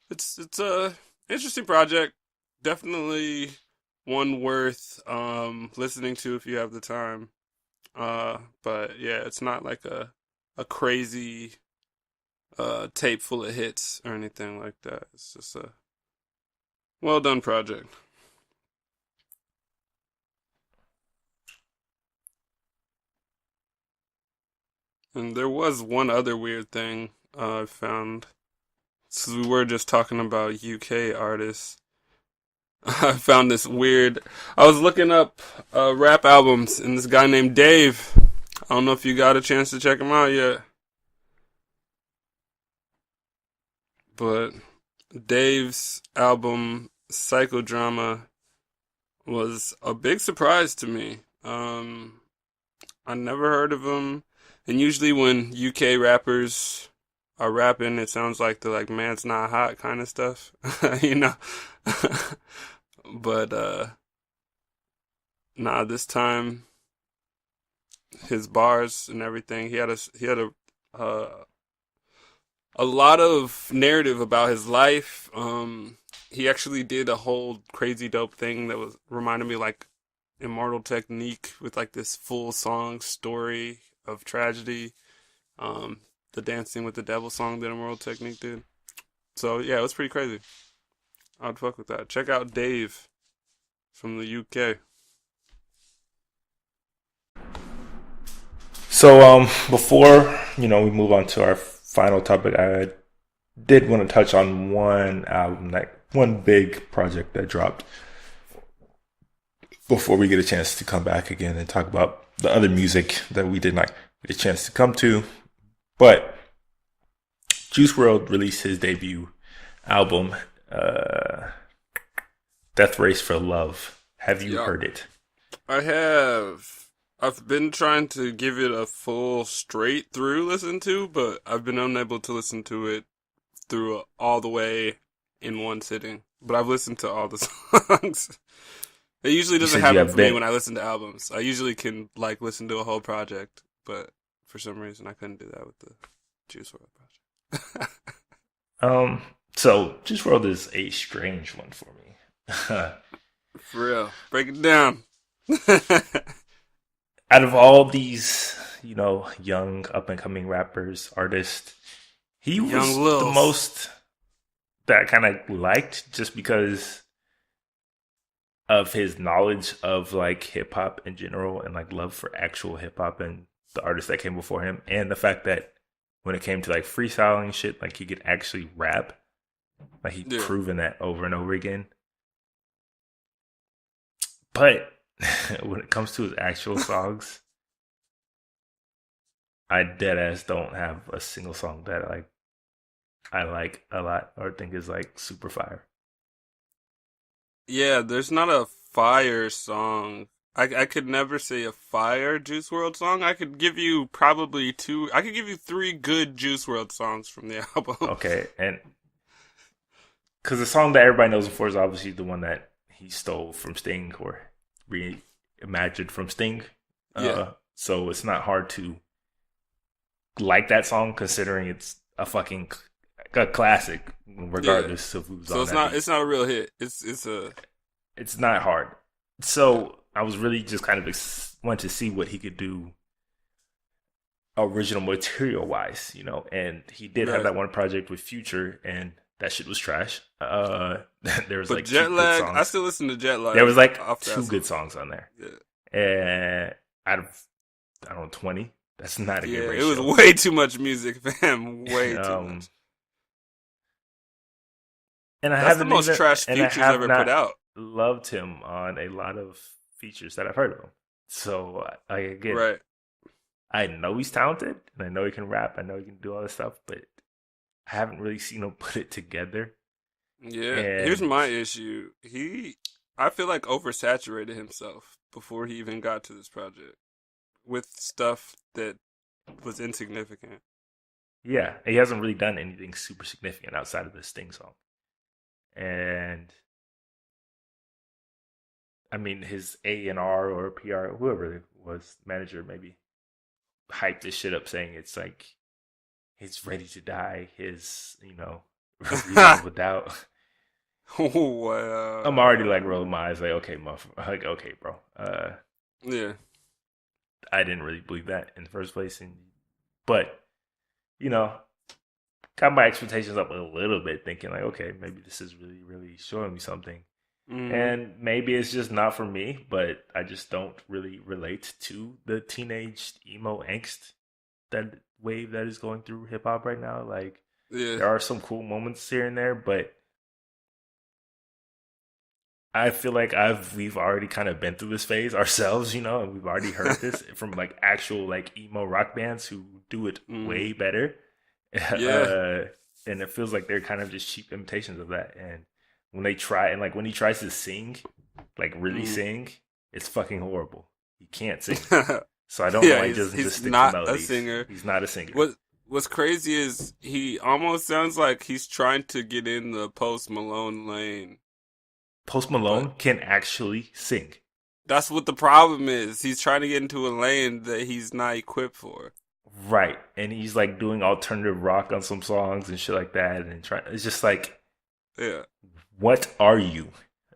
it's a interesting project. Definitely one worth listening to if you have the time. But yeah, it's not like a crazy tape full of hits or anything like that. It's just a well done project. And there was one other weird thing I found. Since we were just talking about UK artists, I found this weird. I was looking up rap albums, and this guy named Dave. I don't know if you got a chance to check him out yet, but Dave's album Psychodrama was a big surprise to me. I never heard of him, and usually when UK rappers are rapping, it sounds like the like man's not hot kind of stuff, you know. But nah, this time his bars and everything, uh, a lot of narrative about his life. He actually did a whole crazy dope thing that was reminded me like Immortal Technique with like this full song story of tragedy. Um, the Dancing with the Devil song that Immortal Technique did. So yeah, it was pretty crazy. I'd fuck with that. Check out Dave from the UK. So before we move on to our final topic, I did want to touch on one album, like one big project that dropped before we get a chance to come back again and talk about the other music that we did not get a chance to come to. But Juice WRLD released his debut album, Death Race for Love. Have you heard it? I have. I've been trying to give it a full straight through listen to, but I've been unable to listen to it through all the way in one sitting. But I've listened to all the songs. It usually doesn't happen for me when I listen to albums. I usually can listen to a whole project, but for some reason I couldn't do that with the Juice WRLD project. So Juice WRLD is a strange one for me. For real. Break it down. Out of all these, young up and coming rappers, artists, he was the most that I kind of liked just because of his knowledge of hip hop in general and love for actual hip hop and the artists that came before him, and the fact that when it came to freestyling shit, he could actually rap. He'd proven that over and over again. But when it comes to his actual songs, I deadass don't have a single song that I like a lot or think is super fire. Yeah, there's not a fire song. I could never say a fire Juice WRLD song. I could give you probably two. I could give you three good Juice WRLD songs from the album. Okay, and because the song that everybody knows him for is obviously the one that he stole from Sting or reimagined from Sting. So it's not hard to like that song considering it's a classic, regardless of who's on it. So it's not a real hit. It's not hard. So I was really just kind of wanted to see what he could do original material wise, and he did have that one project with Future, and that shit was trash. There was Jet Lag. I still listen to Jet Lag. There was two good songs on there. Yeah. And out of 20, that's not a good ratio. It was way too much music, fam. Way too much. And that's the most trash Future's ever put out. Loved him on a lot of features that I've heard of him. So again, right. I know he's talented and I know he can rap. I know he can do all this stuff, but I haven't really seen him put it together. Yeah, here's my issue. I feel oversaturated himself before he even got to this project with stuff that was insignificant. Yeah, he hasn't really done anything super significant outside of the Sting song. And I mean, his A&R or PR, whoever it was, manager maybe, hyped this shit up saying it's he's ready to die. His, reasonable doubt. Wow. I'm already rolling my eyes okay, okay, bro. Yeah. I didn't really believe that in the first place. But, got my expectations up a little bit thinking okay, maybe this is really, really showing me something. Mm-hmm. And maybe it's just not for me, but I just don't really relate to the teenage emo angst, that wave that is going through hip hop right now. There are some cool moments here and there, but I feel we've already kind of been through this phase ourselves, and we've already heard this from actual emo rock bands who do it way better. Yeah. And it feels like they're kind of just cheap imitations of that. And when they try, and when he tries to sing, really sing, it's fucking horrible. He can't sing. So I don't know why he doesn't just stick to melodies. He's not a singer. He's not a singer. What's crazy is he almost sounds like he's trying to get in the Post Malone lane. Post Malone can actually sing. That's what the problem is. He's trying to get into a lane that he's not equipped for. Right. And he's doing alternative rock on some songs and shit like that. And it's just yeah. What are you?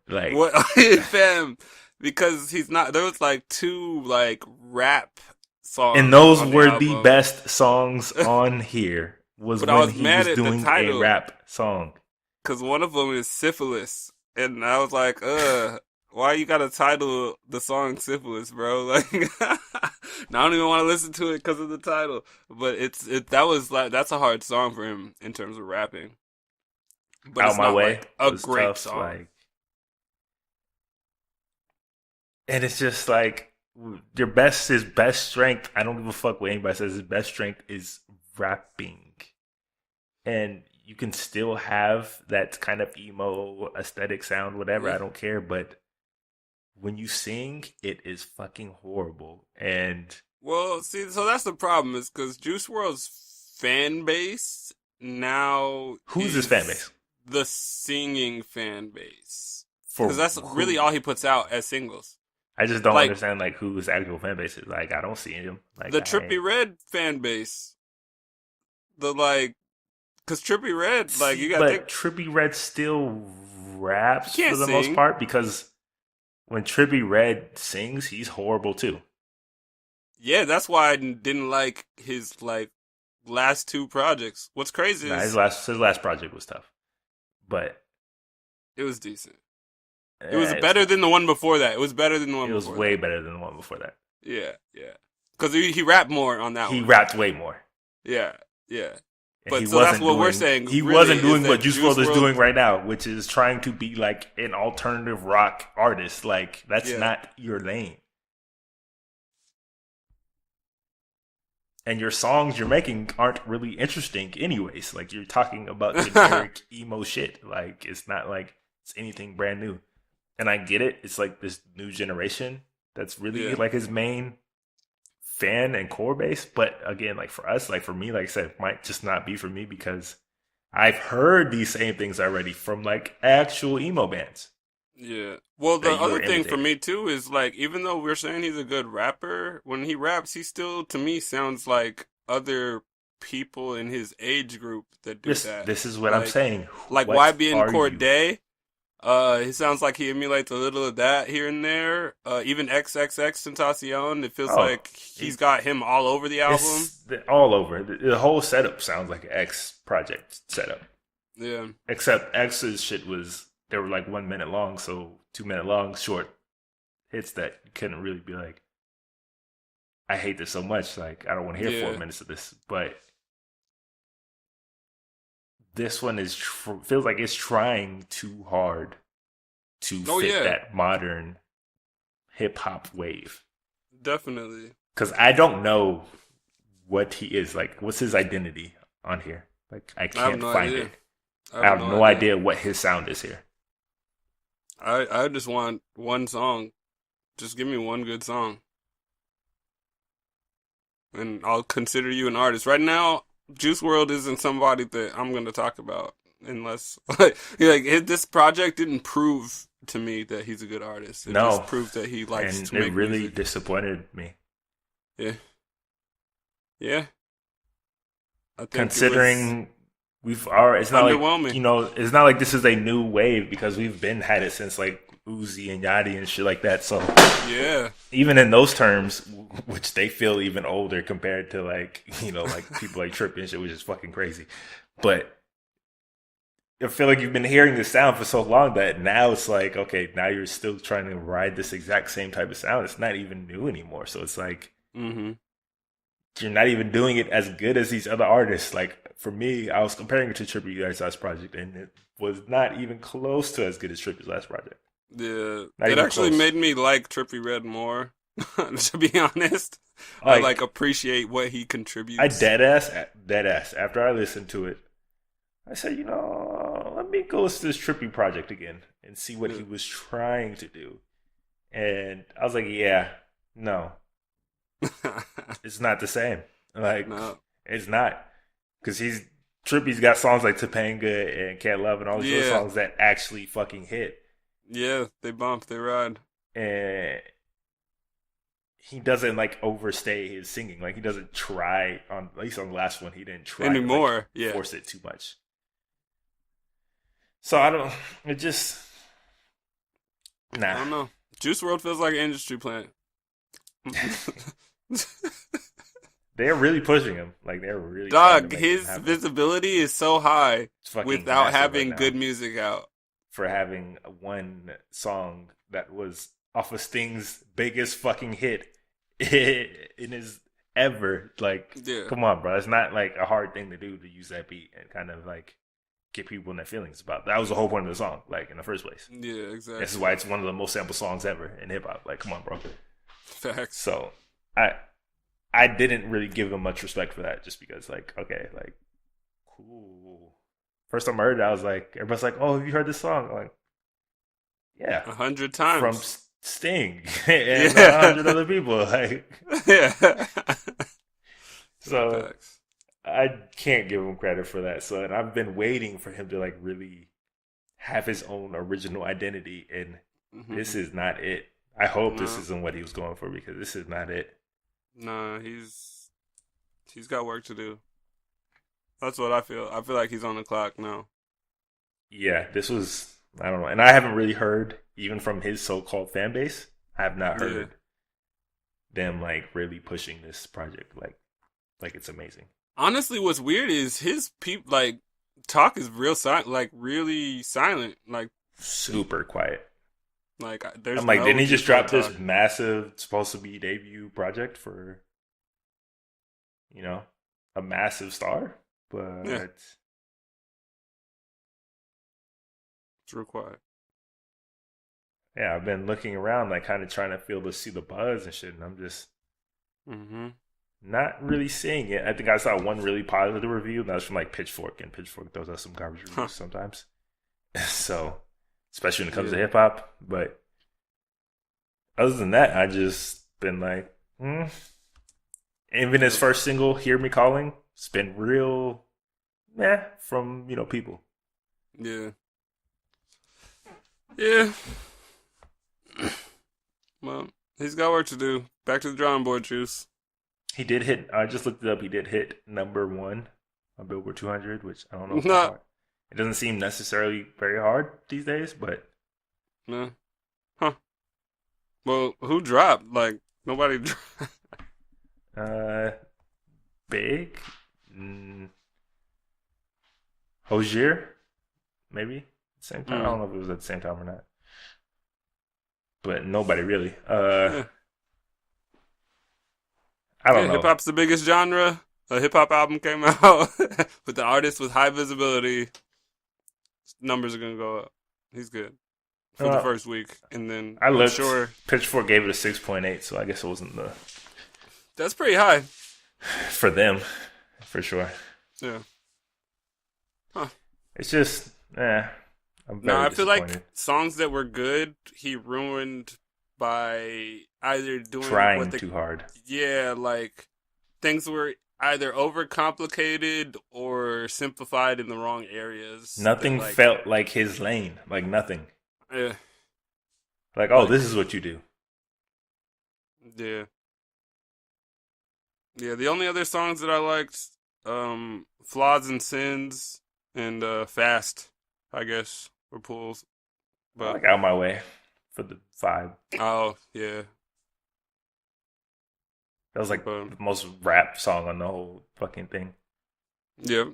What are you, fam? Because he's not. There was two rap And songs those on the were the album. best songs on here. Was But I when was he mad was at the doing a title rap song. because one of them is Syphilis. And I was like, why you gotta title the song Syphilis, bro? Like, now I don't even want to listen to it because of the title. But that's a hard song for him in terms of rapping. But Out it's My not Way like a was great tough. song. Like, and it's just like his best strength. I don't give a fuck what anybody says. His best strength is rapping, and you can still have that kind of emo aesthetic sound, whatever. Yeah. I don't care, but when you sing, it is fucking horrible. And Well, see, so that's the problem is because Juice World's fan base now who's his fan is base? the singing fan base. For Because that's who? really all he puts out as singles. I just don't Like, understand like who his actual fan base is. Like I don't see him. Like the Trippie Redd fan base. Because Trippie Redd, like, you gotta but think, Trippie Redd still raps he for can't the most sing. part because when Trippie Redd sings, he's horrible too. Yeah, that's why I didn't like his, like, last two projects. What's crazy Nah, is his last project was tough, but it was decent. It was it was better tough. than the one before that. It was better than the one It was before way that. better than the one before that. Yeah, yeah. Because he rapped more on that He one. rapped way more. Yeah, yeah. And But he so that's wasn't what we're doing. saying. He really, wasn't is doing that what Juice WRLD is WRLD doing right now, which is trying to be like an alternative rock artist. Like that's Yeah. not your lane. And your songs you're making aren't really interesting, anyways. Like you're talking about generic emo shit. Like it's not like it's anything brand new. And I get it. It's like this new generation that's really Yeah. like his main fan and core base. But again, like for us, like for me, like I said, it might just not be for me because I've heard these same things already from like actual emo bands Yeah. Well, the that you other were thing for imitating. me too is like, even though we're saying he's a good rapper, when he raps, he still, to me, sounds like other people in his age group that do that. This is what I'm saying. Like What YBN are you? Cordae. He sounds like he emulates a little of that here and there. Even XXX Tentacion, it feels Oh, like he's got him all over the album. all over. The whole setup sounds like an X project setup. Yeah. Except X's shit was they were like 1 minute long, so 2 minute long short hits that you couldn't really be like, I hate this so much. Like I don't want to hear Yeah. 4 minutes of this. But this one is feels like it's trying too hard to Oh, fit yeah. that modern hip hop wave. Definitely. Because I don't know what he is. Like, what's his identity on here? Like, I I have can't no find idea. it. I have no idea what his sound is here. I just want one song. Just give me one good song. And I'll consider you an artist. Right now, Juice WRLD isn't somebody that I'm going to talk about unless this project didn't prove to me that he's a good artist. It No. just proved that he likes And to make it really music. disappointed me. Yeah. Yeah. I think Considering we've already, it's not underwhelming. like, it's not like this is a new wave because we've been had it since like Uzi and Yachty and shit like that. So yeah. even in those terms, which they feel even older compared to like, like people like Trippie and shit, which is fucking crazy. But I feel like you've been hearing this sound for so long that now it's like, okay, now you're still trying to ride this exact same type of sound. It's not even new anymore. So it's like, you're not even doing it as good as these other artists. Like for me, I was comparing it to Trippie's last project, and it was not even close to as good as Trippie's last project. Yeah. Not It even actually close. made me like Trippie Redd more, to be honest. I appreciate what he contributes. I dead ass. After I listened to it, I said, let me go to this Trippie project again and see what he was trying to do. And I was like, yeah, no, it's not the same. Like, No. it's not. Because Trippie's got songs like Topanga and Can't Love and all these other songs that actually fucking hit. Yeah, they bump, they ride. And he doesn't like overstay his singing. Like he doesn't try at least on the last one, he didn't try Anymore, to force it too much. So I don't I don't know. Juice WRLD feels like an industry plant. They're really pushing him. Like they're really trying to Dog, make him his happen. visibility is so high It's fucking without massive right having now good music out. for having one song that was off of Sting's biggest fucking hit in his ever. Like, Yeah. come on, bro. It's not like a hard thing to do to use that beat and kind of like get people in their feelings about. That was the whole point of the song, like in the first place. Yeah, exactly. This is why it's one of the most sampled songs ever in hip hop. Like, come on, bro. Facts. So I didn't really give him much respect for that, just because like, okay, like, cool. First time I heard it, I was like, everybody's like, oh, have you heard this song? I'm like, yeah, 100 times from Sting and 100 other people. Like, yeah. so Facts. I can't give him credit for that. So, and I've been waiting for him to like really have his own original identity, and this is not it. I hope this isn't what he was going for, because this is not it. Nah, he's got work to do. That's what I feel. I feel like he's on the clock now. Yeah, this was, I don't know, and I haven't really heard even from his so-called fan base. I have not heard them like really pushing this project like it's amazing. Honestly, what's weird is his like talk is real silent, like really silent, like super quiet. Like there's. I'm like, didn't he just drop this massive, supposed to be debut project for, you know, a massive star? But it's real quiet. Yeah, I've been looking around, like kind of trying to see the buzz and shit, and I'm just not really seeing it. I think I saw one really positive review, and that was from like Pitchfork, and Pitchfork throws out some garbage reviews sometimes. So, especially when it comes to hip hop, but other than that, I just been like, Even his first single, "Hear Me Calling," it's been real, from people. Yeah. Yeah. Well, he's got work to do. Back to the drawing board, Juice. He did hit. I just looked it up. He did hit #1 on Billboard 200, which I don't know. Nah. It doesn't seem necessarily very hard these days, but no. Huh. Well, who dropped? Like nobody dropped. Big. Hozier, maybe same time. I don't know if it was at the same time or not, but nobody really. I don't know. Hip hop's the biggest genre. A hip hop album came out with the artist with high visibility. Numbers are gonna go up. He's good for the first week, and then I looked. Sure, Pitchfork gave it a 6.8, so I guess it wasn't the. That's pretty high for them, for sure. Yeah. Huh. It's just, I feel like songs that were good, he ruined by either doing too hard. Yeah, like things were either overcomplicated or simplified in the wrong areas. Nothing felt like his lane. Like nothing. Yeah. Like, this is what you do. Yeah. Yeah, the only other songs that I liked, Flaws and Sins and Fast, I guess, were pulls. But like Out My Way for the vibe. Oh, yeah. That was like the most rap song on the whole fucking thing. Yep.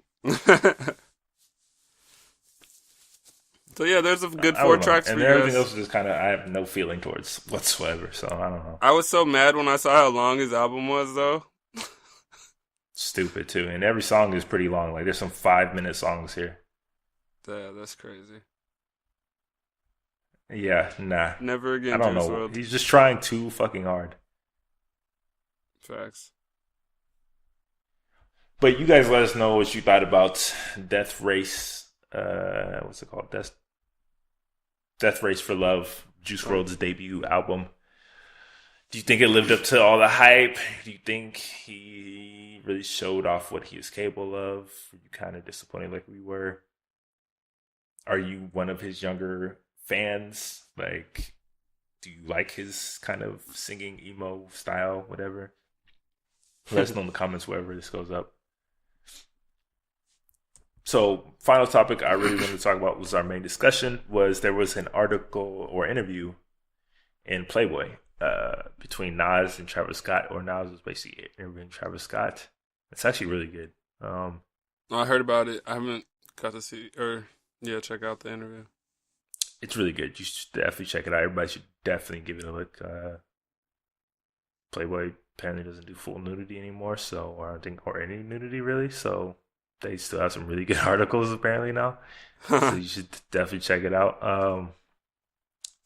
So yeah, there's a good 4 tracks for you guys. Everything else is just kind of, I have no feeling towards whatsoever, so I don't know. I was so mad when I saw how long his album was, though. Stupid, too. And every song is pretty long. Like, there's some 5-minute songs here. Yeah, that's crazy. Yeah, nah. Never again. I don't know. World. He's just trying too fucking hard. Facts. But you guys let us know what you thought about Death Race. What's it called? Death Race for Love, Juice WRLD's debut album. Do you think it lived up to all the hype? Do you think he really showed off what he is capable of? Were you kind of disappointed like we were? Are you one of his younger fans? Like, do you like his kind of singing emo style, whatever? Let us know in the comments wherever this goes up. So, final topic I really wanted to talk about was our main discussion, was there was an article or interview in Playboy between Nas and Travis Scott, or Nas was basically interviewing Travis Scott. It's actually really good. I heard about it. I haven't got to see or check out the interview. It's really good. You should definitely check it out. Everybody should definitely give it a look. Playboy apparently doesn't do full nudity anymore, so or I don't think or any nudity really. So they still have some really good articles apparently now. So you should definitely check it out.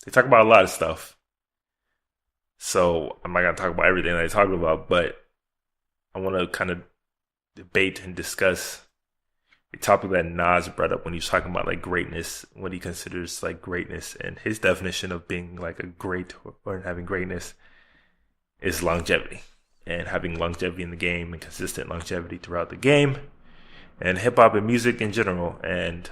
They talk about a lot of stuff. So I'm not gonna talk about everything they talk about, but I want to kind of debate and discuss a topic that Nas brought up when he was talking about like greatness, what he considers like greatness, and his definition of being like a great or having greatness is longevity, and having longevity in the game and consistent longevity throughout the game, and hip hop and music in general, and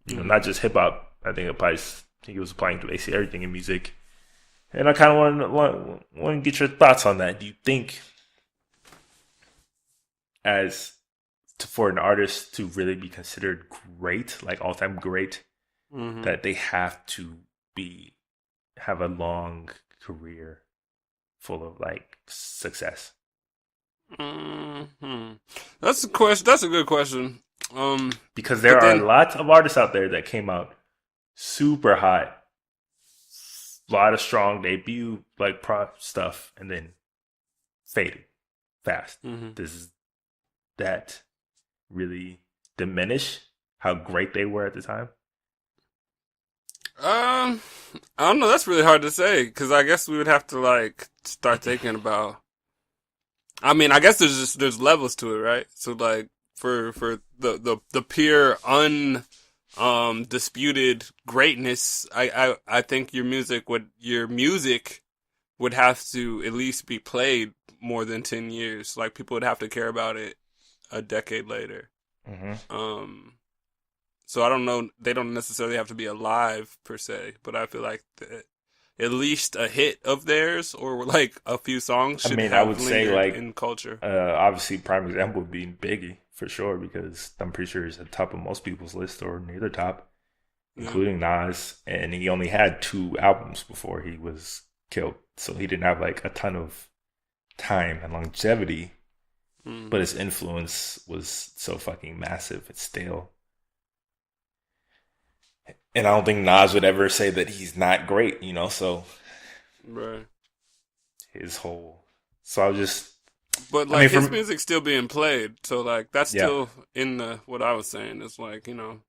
not just hip hop. I think it applies. He was applying to basically everything in music, and I kind of want to get your thoughts on that. Do you think, for an artist to really be considered great, like all time great, that they have to have a long career full of like success? That's a question. That's a good question. Because there are lots of artists out there that came out super hot, a lot of strong debut like prop stuff, and then faded fast. Does that really diminish how great they were at the time? I don't know. That's really hard to say because I guess we would have to like start thinking about. I mean, I guess there's levels to it, right? So like for the pure disputed greatness, I think your music would have to at least be played more than 10 years. Like people would have to care about it a decade later. So I don't know. They don't necessarily have to be alive per se, but I feel like at least a hit of theirs or like a few songs should have I would say like in culture. Obviously, prime example would be Biggie for sure, because I'm pretty sure he's at the top of most people's list or near the top, including Nas, and he only had 2 albums before he was killed, so he didn't have like a ton of time and longevity. But his influence was so fucking massive, it's stale. And I don't think Nas would ever say that he's not great, so. Right. His whole. So I'll just. But like his music's still being played, so like that's still in what I was saying. It's like, Okay, more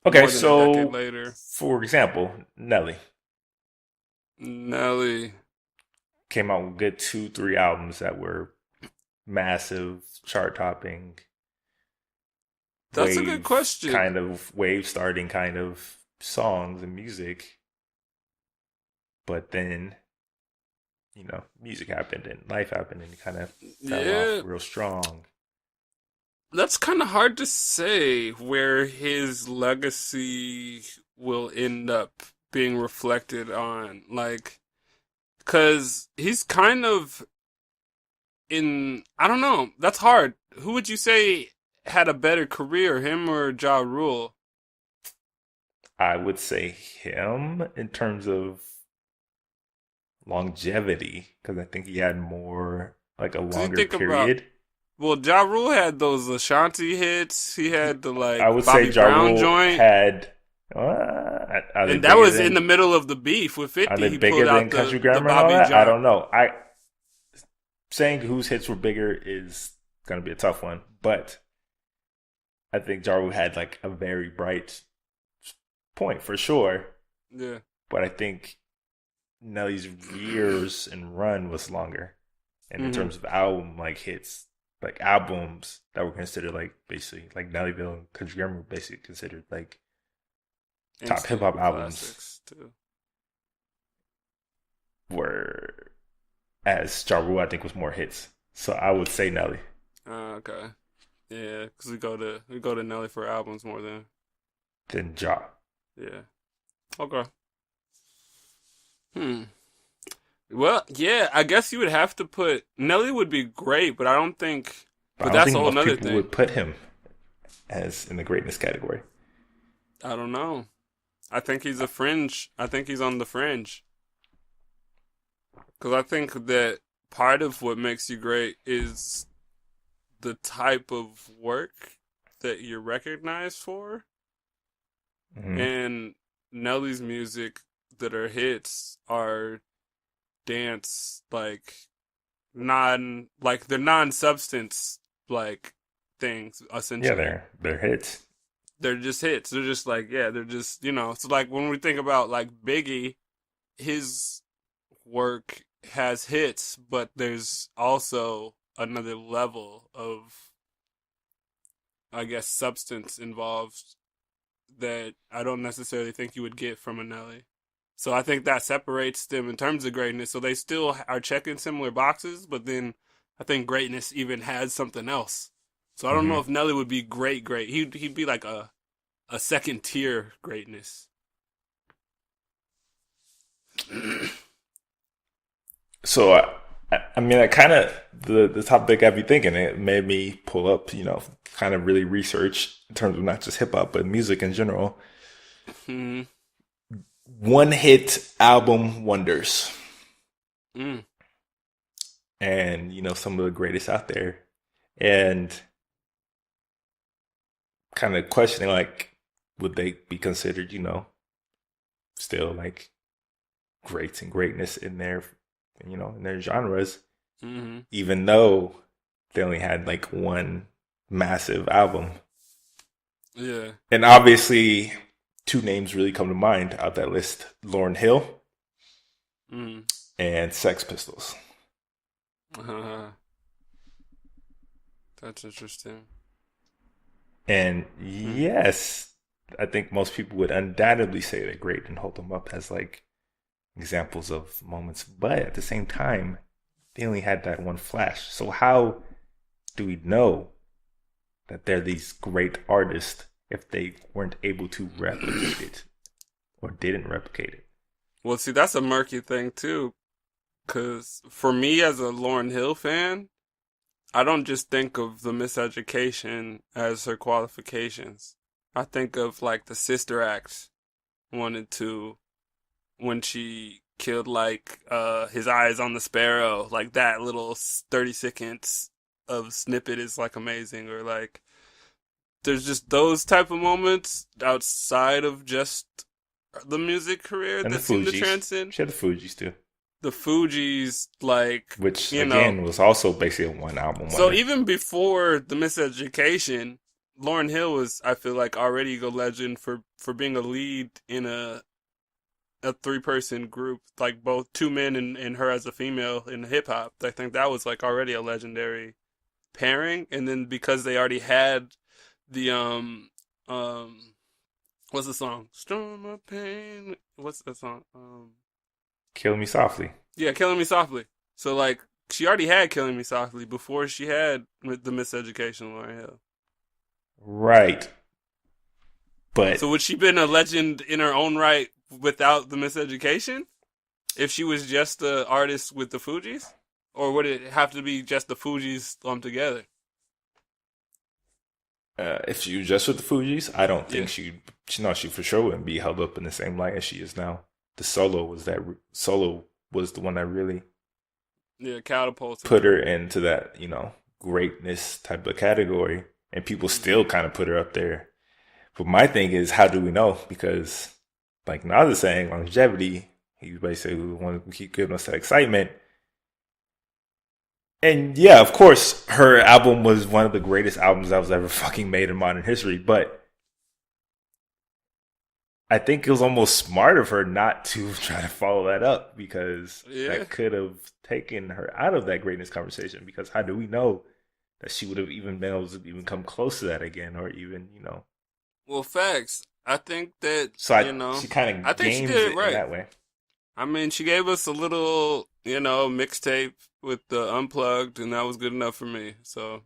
than so a decade later. For example, Nelly came out with good 2-3 albums that were massive, chart-topping. That's a good question. Kind of wave-starting kind of songs and music. But then, music happened and life happened and it kind of fell off real strong. That's kind of hard to say where his legacy will end up being reflected on. Like, because he's kind of I don't know. That's hard. Who would you say had a better career, him or Ja Rule? I would say him in terms of longevity, because I think he had more, like a longer period. Well, Ja Rule had those Ashanti hits. He had the I would Bobby say Ja Brown Rule joint. Had, and that was in the middle of the beef with 50. Are they he bigger pulled out than Country Grammar the Bobby and all that? John. I don't know. Saying whose hits were bigger is going to be a tough one, but I think Ja Rule had like a very bright point for sure. Yeah. But I think Nelly's years and run was longer. And in terms of album like hits, like albums that were considered like basically like Nellyville and Country Grammar were basically considered like top hip hop albums too. Were as Ja Rule I think was more hits. So I would say Nelly. Okay. Yeah, because we go to Nelly for albums more than Ja. Yeah. Okay. Well, yeah, I guess you would have to put Nelly would be great, but I don't think. But that's a whole other thing. Would put him as in the greatness category. I don't know. I think he's a fringe. I think he's on the fringe. Because I think that part of what makes you great is the type of work that you're recognized for. Hmm. And Nelly's music that are hits are dance, they're non-substance like things Yeah, essentially. they're hits. They're just hits. They're just like, yeah, they're just, so like when we think about like Biggie, his work has hits, but there's also another level of, I guess, substance involved that I don't necessarily think you would get from a Nelly. So I think that separates them in terms of greatness. So they still are checking similar boxes, but then I think greatness even has something else. So I don't know Hmm. if Nelly would be great. He'd be like a second tier greatness. So I mean, I kind of the topic got me thinking. It made me pull up, kind of really research in terms of not just hip hop but music in general. mm, One hit album wonders, mm, and some of the greatest out there, and kind of questioning like, would they be considered, still like greats and greatness in their genres, mm, even though they only had like one massive album. yeah. And obviously, two names really come to mind out that list: Lauryn Hill Mm. and Sex Pistols. Uh, that's interesting. And Mm. yes, I think most people would undoubtedly say they're great and hold them up as like examples of moments. But at the same time, they only had that one flash. So how do we know that they're these great artists if they weren't able to replicate it or didn't replicate it? Well, see, that's a murky thing too, because for me as a Lauryn Hill fan, I don't just think of the miseducation as her qualifications. I think of like the Sister Act wanted to when she killed like his eyes on the sparrow, like that little 30 seconds of snippet is like amazing, or like there's just those type of moments outside of just the music career And the that seem to Fugees. transcend. She had the Fugees too, The Fugees, like, which you know, again was also basically a one album so wonder. even before the Miseducation, Lauryn Hill was, I feel like, already a legend for being a lead in a three-person group, like both two men and her as a female in hip hop. I think that was like already a legendary pairing. And then because they already had the um what's the song? Storm of Pain. What's that song? Kill Me Softly. Yeah, Killing Me Softly. So like she already had Killing Me Softly before she had the Miseducation of Lauryn Hill. Right. But So would she been a legend in her own right without the Miseducation? If she was just the artist with the Fugees? Or would it have to be just the Fugees lumped together? if she was just with the Fugees, I don't think Yeah. she for sure wouldn't be held up in the same light as she is now. The solo was the one that really Yeah, catapulted put her. her into that, greatness type of category. And people Mm-hmm. still kind of put her up there. But my thing is, how do we know? Because, like Nas is saying, longevity, he's basically the one who keep giving us that excitement. And yeah, of course, her album was one of the greatest albums that was ever fucking made in modern history. But I think it was almost smart of her not to try to follow that up because Yeah. that could have taken her out of that greatness conversation. Because how do we know that she would have even been able to even come close to that again, or even. Well, facts. I think that, So she kind I of think she games did it it in right. that way. I mean, she gave us a little, mixtape with the unplugged, and that was good enough for me. So,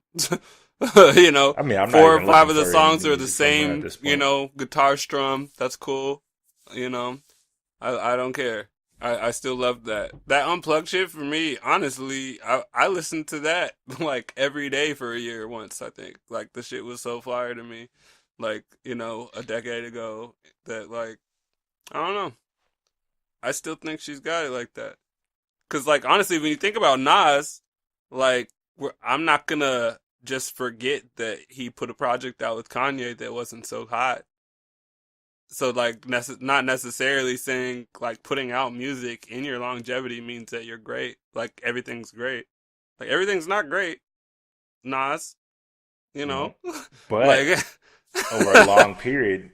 I mean, I'm not four or even five looking of the for any songs new are the music from her at same, this point. guitar strum. That's cool. You know, I don't care. I still love that. That unplugged shit for me, honestly, I listened to that like every day for a year once, I think. Like the shit was so fire to me. Like, a decade ago that like I don't know. I still think she's got it like that. Because, like, honestly, when you think about Nas, like, I'm not gonna just forget that he put a project out with Kanye that wasn't so hot. So, like, not necessarily saying, like, putting out music in your longevity means that you're great. Like, everything's great. Like, everything's not great, Nas, you know? But Like, over a long period,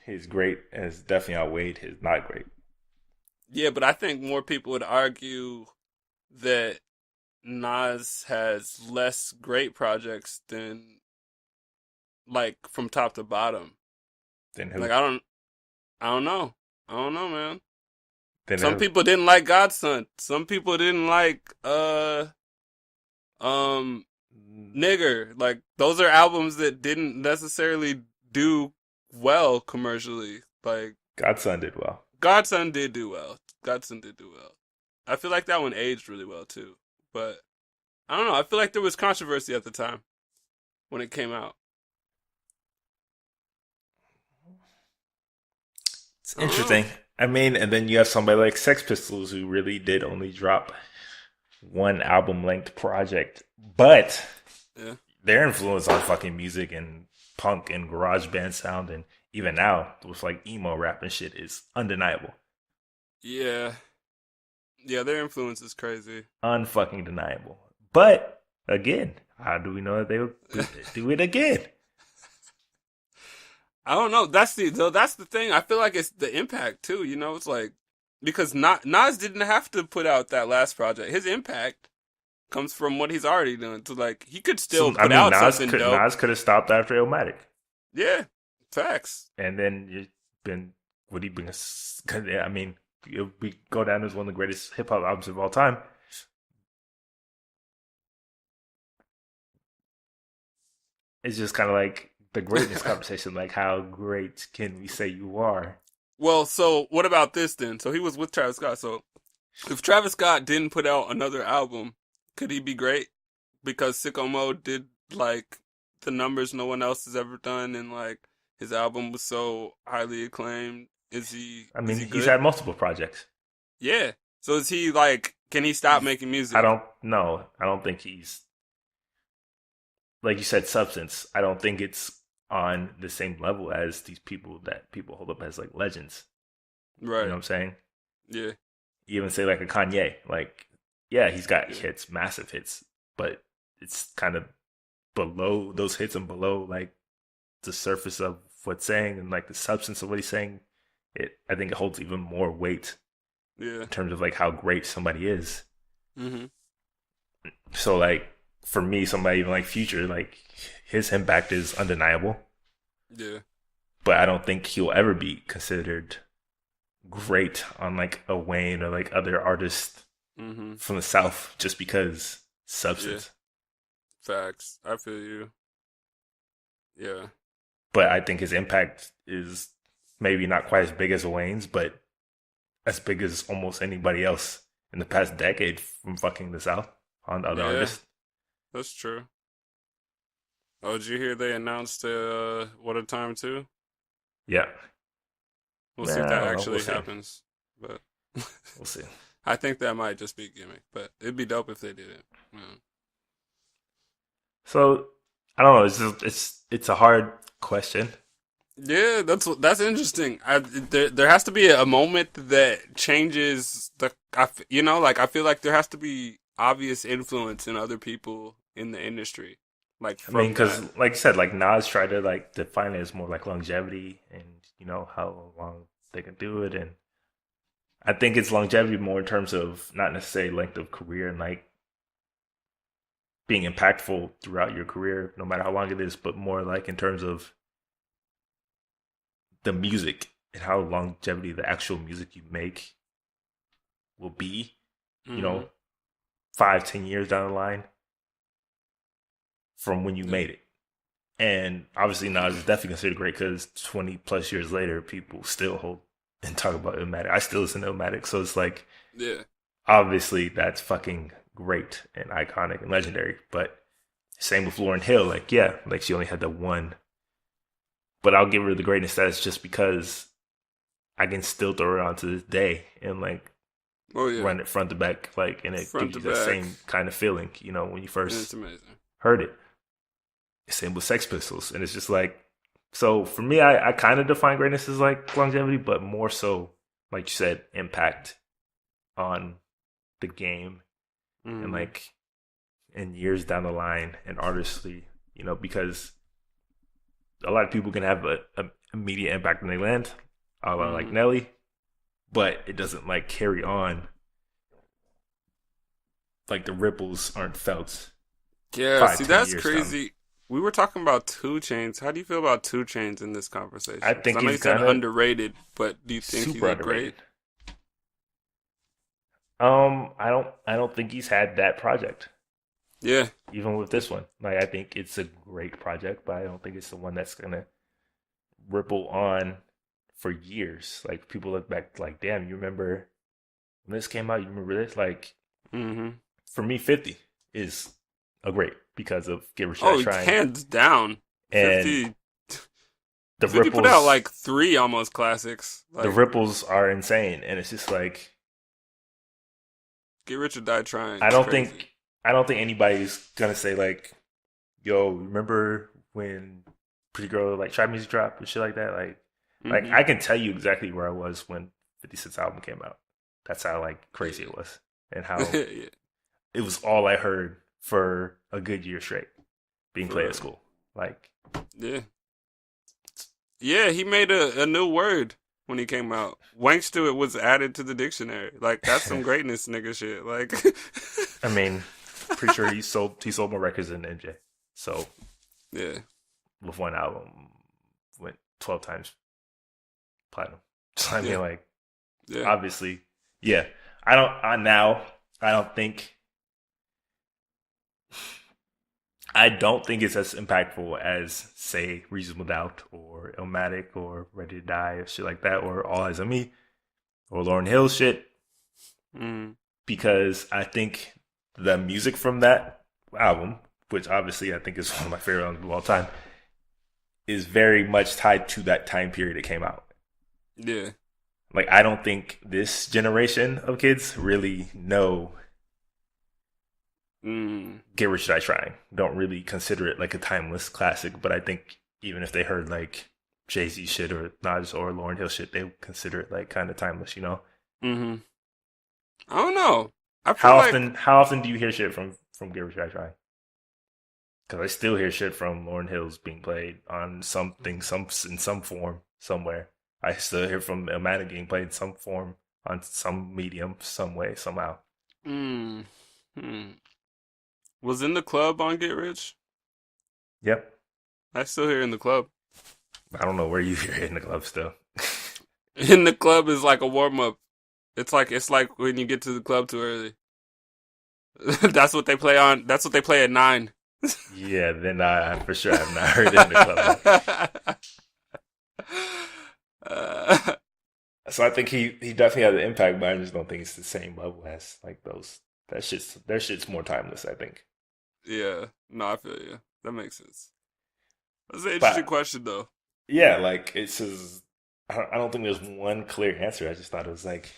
his great has definitely outweighed his not great. yeah, but I think more people would argue that Nas has less great projects than, like, from top to bottom. Then who? Like, I don't know. I don't know, man. Then Some who? people didn't like Godson. Some people didn't like, Nigger. Like, those are albums that didn't necessarily do well commercially. Like, Godson did well. Godson did do well. Godson did do well. I feel like that one aged really well too. But I don't know. I feel like there was controversy at the time when it came out. It's interesting. I mean, and then you have somebody like Sex Pistols who really did only drop one album length project, but Yeah. their influence on fucking music and punk and garage band sound and even now with like emo rap and shit is undeniable. Yeah. Yeah, their influence is crazy. Unfucking deniable. But again, how do we know that they will do it again? I don't know. That's the thing. I feel like it's the impact too. You know, it's like because Nas didn't have to put out that last project. His impact comes from what he's already doing. So like he could still put out something dope. Nas could have stopped after Illmatic. Yeah, facts. And then you've been what he been? I mean, we go down as one of the greatest hip hop albums of all time. It's just kind of like the greatness conversation. Like, how great can we say you are? Well, so what about this then? So he was with Travis Scott. So if Travis Scott didn't put out another album, could he be great? Because Sicko Mode did like the numbers no one else has ever done, and like his album was so highly acclaimed. Is he? I mean, is he he's good? had multiple projects. Yeah. So is he like? Can he stop making music? I don't know. I don't think he's like you said, substance. I don't think it's on the same level as these people that people hold up as like legends. Right. You know what I'm saying? Yeah. You even say like a Kanye. Like, yeah, he's got hits, massive hits, but it's kind of below those hits and below like the surface of what's saying and like the substance of what he's saying. I think it holds even more weight. Yeah. In terms of like how great somebody is. Mm-hmm. So like for me, somebody even like Future, like his impact is undeniable. Yeah. But I don't think he'll ever be considered great on like a Wayne or like other artists from the South just because substance. Yeah. Facts. I feel you. Yeah. But I think his impact is maybe not quite as big as Wayne's, but as big as almost anybody else in the past decade from fucking the South on other artists. That's true. Oh, did you hear they announced What a Time 2? Yeah. We'll see if that actually happens. But we'll see. I think that might just be a gimmick, but it'd be dope if they did it. Yeah. So I don't know. It's a hard question. Yeah, that's interesting. There has to be a moment that changes I feel like there has to be obvious influence in other people in the industry. Like, I mean, because like I said, like Nas tried to like define it as more like longevity and you know how long they can do it, and I think it's longevity more in terms of not necessarily length of career and like being impactful throughout your career, no matter how long it is, but more like in terms of the music and how longevity the actual music you make will be, you know, 5-10 years down the line from when you made it. And obviously Nas is definitely considered great because 20 plus years later, people still hold and talk about Illmatic. I still listen to Illmatic, so it's like, yeah, obviously that's fucking great and iconic and legendary. But same with Lauryn Hill, like, yeah, like she only had the one. But I'll give her the greatness status just because I can still throw her on to this day and like Oh yeah, run it front to back, like, and it front gives to you that back, same kind of feeling, when you and it's first amazing. heard it. Same with Sex Pistols, and it's just like, so for me, I kind of define greatness as like longevity, but more so, like you said, impact on the game and Mm-hmm. like in years down the line and artistry, because a lot of people can have a immediate impact when they land, a la like Mm-hmm. Nelly, but it doesn't like carry on. Like the ripples aren't felt Yeah, five, see, ten that's years down. crazy. We were talking about Two Chains. How do you feel about Two Chains in this I conversation? Because think I know he's you said kind of underrated, but do you think he's super a underrated. great? I don't think he's had that project. Yeah. Even with this one, like I think it's a great project, but I don't think it's the one that's gonna ripple on for years. Like people look back, like, damn, you remember when this came out? You remember this? Like Mm-hmm. for me, 50 is a great because of Get Rich or Die Oh, Trying, hands down. and 50, the 50 put out ripples. like three almost classics. The Like, ripples are insane, and it's just like Get Rich or Die Trying I is don't crazy. think I don't think anybody's gonna say like, "Yo, remember when Pretty Girl like Trap Music drop and shit like that?" Like Mm-hmm. I can tell you exactly where I was when 50 Cent's album came out. That's how like crazy it Yeah. was, and how Yeah, it was all I heard for a good year straight, being for played at real. school. Like, Yeah. Yeah, he made a new word when he came out. Wankster it was added to the dictionary. Like, that's some greatness nigga shit. Like, I mean, pretty sure he sold more records than MJ. So yeah. with one album, went 12 times platinum. So I Yeah. mean, like, Yeah. obviously, yeah. I don't think it's as impactful as say Reasonable Doubt or Illmatic or Ready to Die or shit like that or All Eyes on Me or Lauryn Hill shit, Mm. because I think the music from that album, which obviously I think is one of my favorite albums of all time, is very much tied to that time period it came out. Yeah. Like I don't think this generation of kids really know Mm. Get Rich or Die Trying. Don't really consider it like a timeless classic, but I think even if they heard like Jay Z shit or Nas or Lauryn Hill shit, they would consider it like kind of timeless. Mm-hmm. I don't know. I feel How like, often how often do you hear shit from Get Rich or Die Trying? Because I still hear shit from Lauryn Hill's being played on something, in some form somewhere. I still hear from Illmatic getting played in some form on some medium, some way, somehow. mm, hmm. Was In the Club on Get Rich? Yep. I still hear In the Club. I don't know where you hear it in the club still. In the Club is like a warm up. It's like when you get to the club too early. That's what they play on. That's what they play at 9. Yeah, then I for sure have not heard it in the club. uh, So I think he definitely has an impact, but I just don't think it's the same level as like those. Their shit's more timeless, I think. yeah, no, I feel you. That makes sense. That's an interesting But question, though. yeah, like it's just I don't think there's one clear answer. I just thought it was like,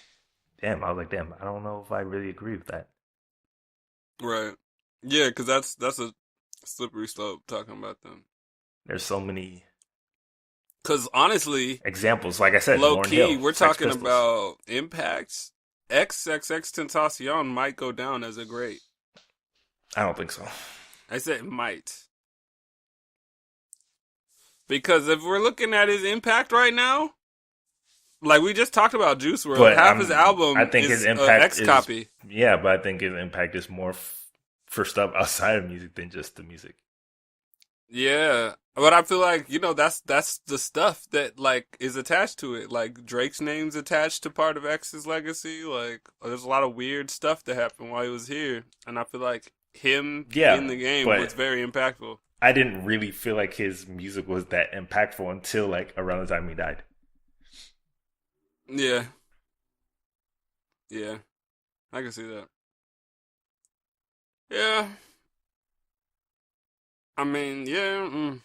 damn. I was like, damn. I don't know if I really agree with that. Right? Yeah, because that's a slippery slope talking about them. There's so many Because honestly, examples. Like I said, low Lauryn key, Hill, we're Sex talking Pistols. about impacts. XXX Tentacion might go down as a great. I don't think so. I said might. Because if we're looking at his impact right now, like we just talked about Juice World, But half his I album think his is impact X is copy. yeah, but I think his impact is more for stuff outside of music than just the music. Yeah. But I feel like, that's the stuff that like is attached to it. Like Drake's name's attached to part of X's legacy. Like there's a lot of weird stuff that happened while he was here. And I feel like him in Yeah, the game but was very impactful. I didn't really feel like his music was that impactful until like around the time he died. Yeah. Yeah. I can see that. Yeah. I mean, yeah.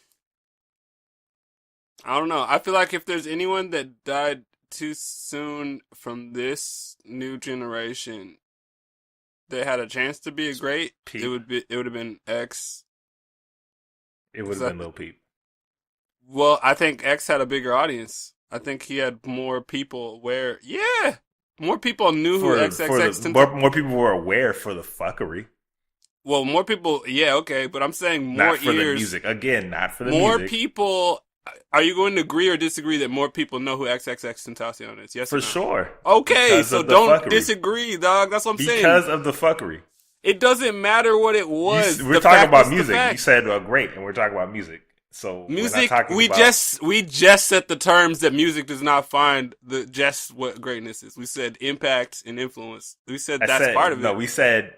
I don't know. I feel like if there's anyone that died too soon from this new generation that had a chance to be a great, Peep. it would have been X. It would have been Lil Peep. Well, I think X had a bigger audience. I think he had more people aware. Yeah, more people knew who XXX. More people were aware for the fuckery. Well, more people. Yeah, okay, but I'm saying more not for ears. The music again. Not for the more music. More people. Are you going to agree or disagree that more people know who XXXTentacion is? Yes, for or no? sure. Okay, so don't disagree, dog. That's what I'm saying. Because of the fuckery. It doesn't matter what it was. We're talking about music. You said great, and we're talking about music. So music, we just set the terms that music does not find just what greatness is. We said impact and influence. We said that's part of it. No, we said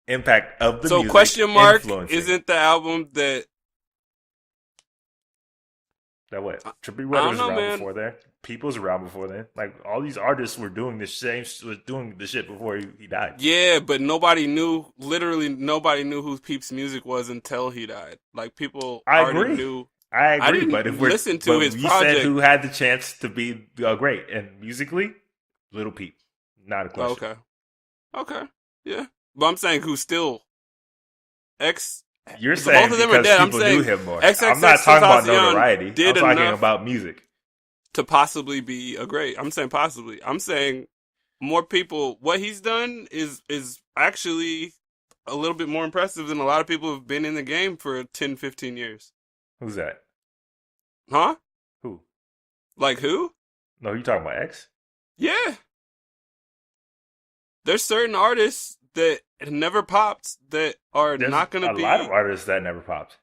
impact of the music. So question mark isn't the album that what? Trippie Redd was around before then. People's around before then. Like all these artists were doing the shit before he died. Yeah, but nobody knew. Literally, nobody knew who Peep's music was until he died. Like people already knew. I agree, didn't but if we're listen to his project, said who had the chance to be great and musically, Lil Peep, not a question. Okay, yeah. But I'm saying who's still X. You're saying both of them are dead. People knew him more. I'm not talking about notoriety. I'm talking about music. To possibly be a great. I'm saying possibly. I'm saying more people. What he's done is actually a little bit more impressive than a lot of people who've been in the game for 10, 15 years. Who's that? Huh? Who? Like who? No, you talking about X? Yeah. There's certain artists that never popped that are not going to be. A lot of artists that never popped.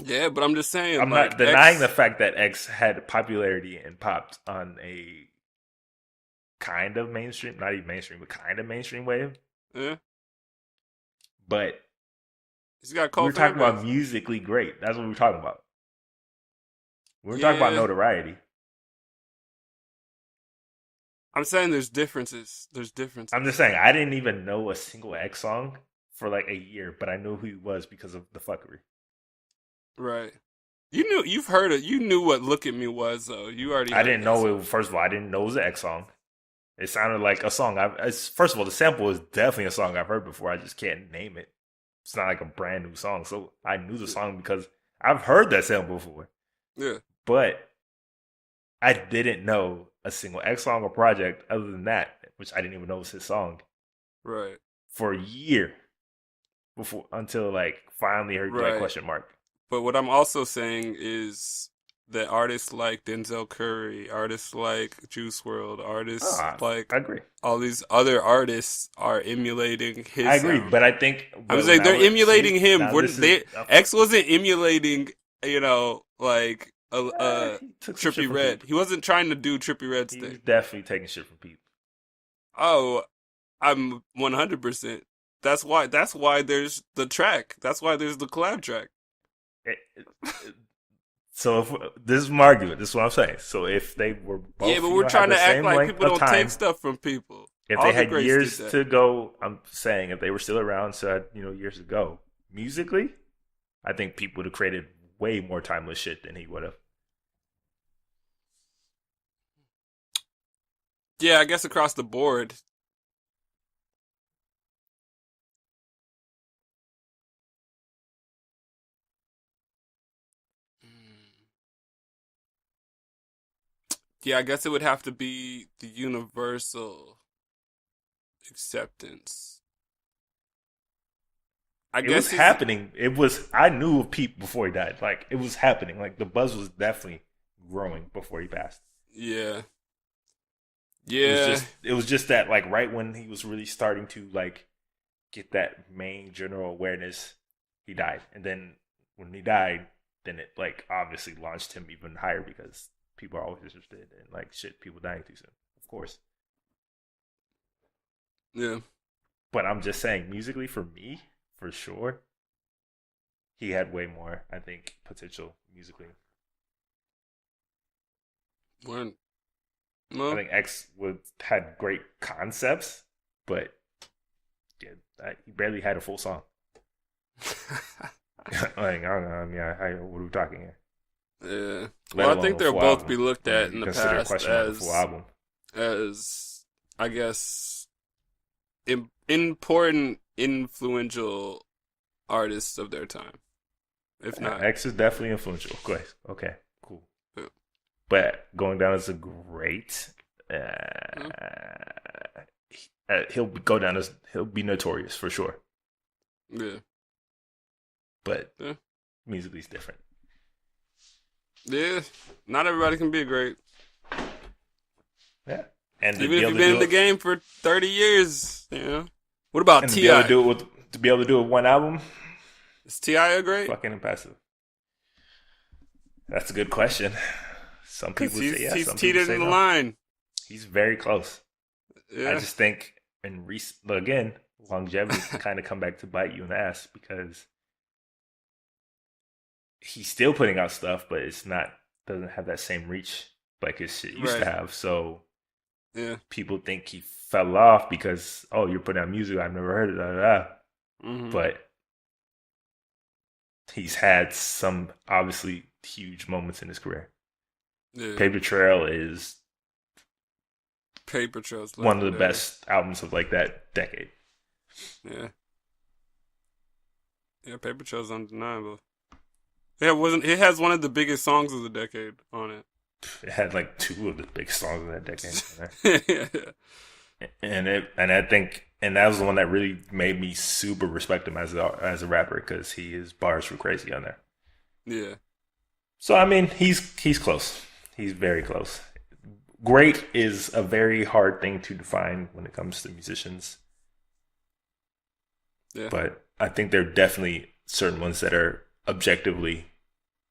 Yeah, but I'm just saying. I'm not denying the fact that X had popularity and popped on a kind of mainstream, not even mainstream, but kind of mainstream wave. Yeah. But he's got cold. We're talking about musically great. That's what we're talking about. We're talking about notoriety. I'm saying there's differences. I'm just saying I didn't even know a single X song for like a year, but I knew who he was because of the fuckery. Right. You've heard it. You knew what "Look at Me" was, though. You already. I didn't know it. First of all, I didn't know it was an X song. It sounded like a song. First of all, the sample is definitely a song I've heard before. I just can't name it. It's not like a brand new song. So I knew the song because I've heard that sample before. Yeah. But I didn't know a single X song or project other than that, which I didn't even know was his song. Right. For a year before, until like finally heard that question mark. But what I'm also saying is that artists like Denzel Curry, artists like Juice WRLD, artists like I agree. All these other artists are emulating his. I agree, sound. but I think I'm saying they're emulating him. X wasn't emulating, like Trippie Redd. He wasn't trying to do Trippie Redd's thing. He's definitely taking shit from people. Oh, I'm 100%. That's why there's the track. That's why there's the collab track. So if this is my argument, this is what I'm saying. So if they were both, but we're trying to act like people don't take stuff from people. If they had years to go, I'm saying if they were still around, years ago, musically, I think people would have created way more timeless shit than he would have. Yeah, I guess across the board. Yeah, I guess it would have to be the universal acceptance. It was happening. I knew of Pete before he died. Like, it was happening. Like, the buzz was definitely growing before he passed. Yeah. Yeah. It was just that, like, right when he was really starting to, like, get that main general awareness, he died. And then when he died, then it, like, obviously launched him even higher because people are always interested in, like, people dying too soon. Of course. Yeah. But I'm just saying, musically, for me, for sure, he had way more, I think, potential musically. When? No. I think X had great concepts, but he barely had a full song. Like, I don't know. I mean, what are we talking here? Yeah. let Well, I alone think a they'll full both be album. looked When at you in the consider a past question mark a full album. as I guess important, influential artists of their time. If not, X is definitely influential. Okay, cool. yeah. But going down as a great, Hmm? he'll go down as he'll be notorious for sure. Yeah. But Yeah. musically, it's different. Yeah. Not everybody can be great. Yeah, and to Even be if able you've to been do in the it, game for 30 years, you know. What about and to be able to T.I.? do it with to be able to do it with one album, Is T.I. a great? fucking impressive. That's a good question. Some Because people say yes, he's some people teetered say in the no. line. He's very close. I Yeah. just think but again, longevity can kind of come back to bite you in the ass because he's still putting out stuff, but it's not doesn't have that same reach like it shit used to Right. have. So Yeah. people think he fell off because you're putting out music I've never heard of, da, da, da. Mm-hmm. But he's had some obviously huge moments in his career. Yeah. Paper Trail is Paper Trail's one of the legendary. best albums of like that decade. Yeah. Yeah, Paper Trail's undeniable. It has one of the biggest songs of the decade on it. It had like two of the biggest songs of that decade. Yeah. And I think that was the one that really made me super respect him as a rapper because his bars were crazy on there. Yeah. So I mean, he's close. He's very close. Great is a very hard thing to define when it comes to musicians. Yeah. But I think there are definitely certain ones that are objectively,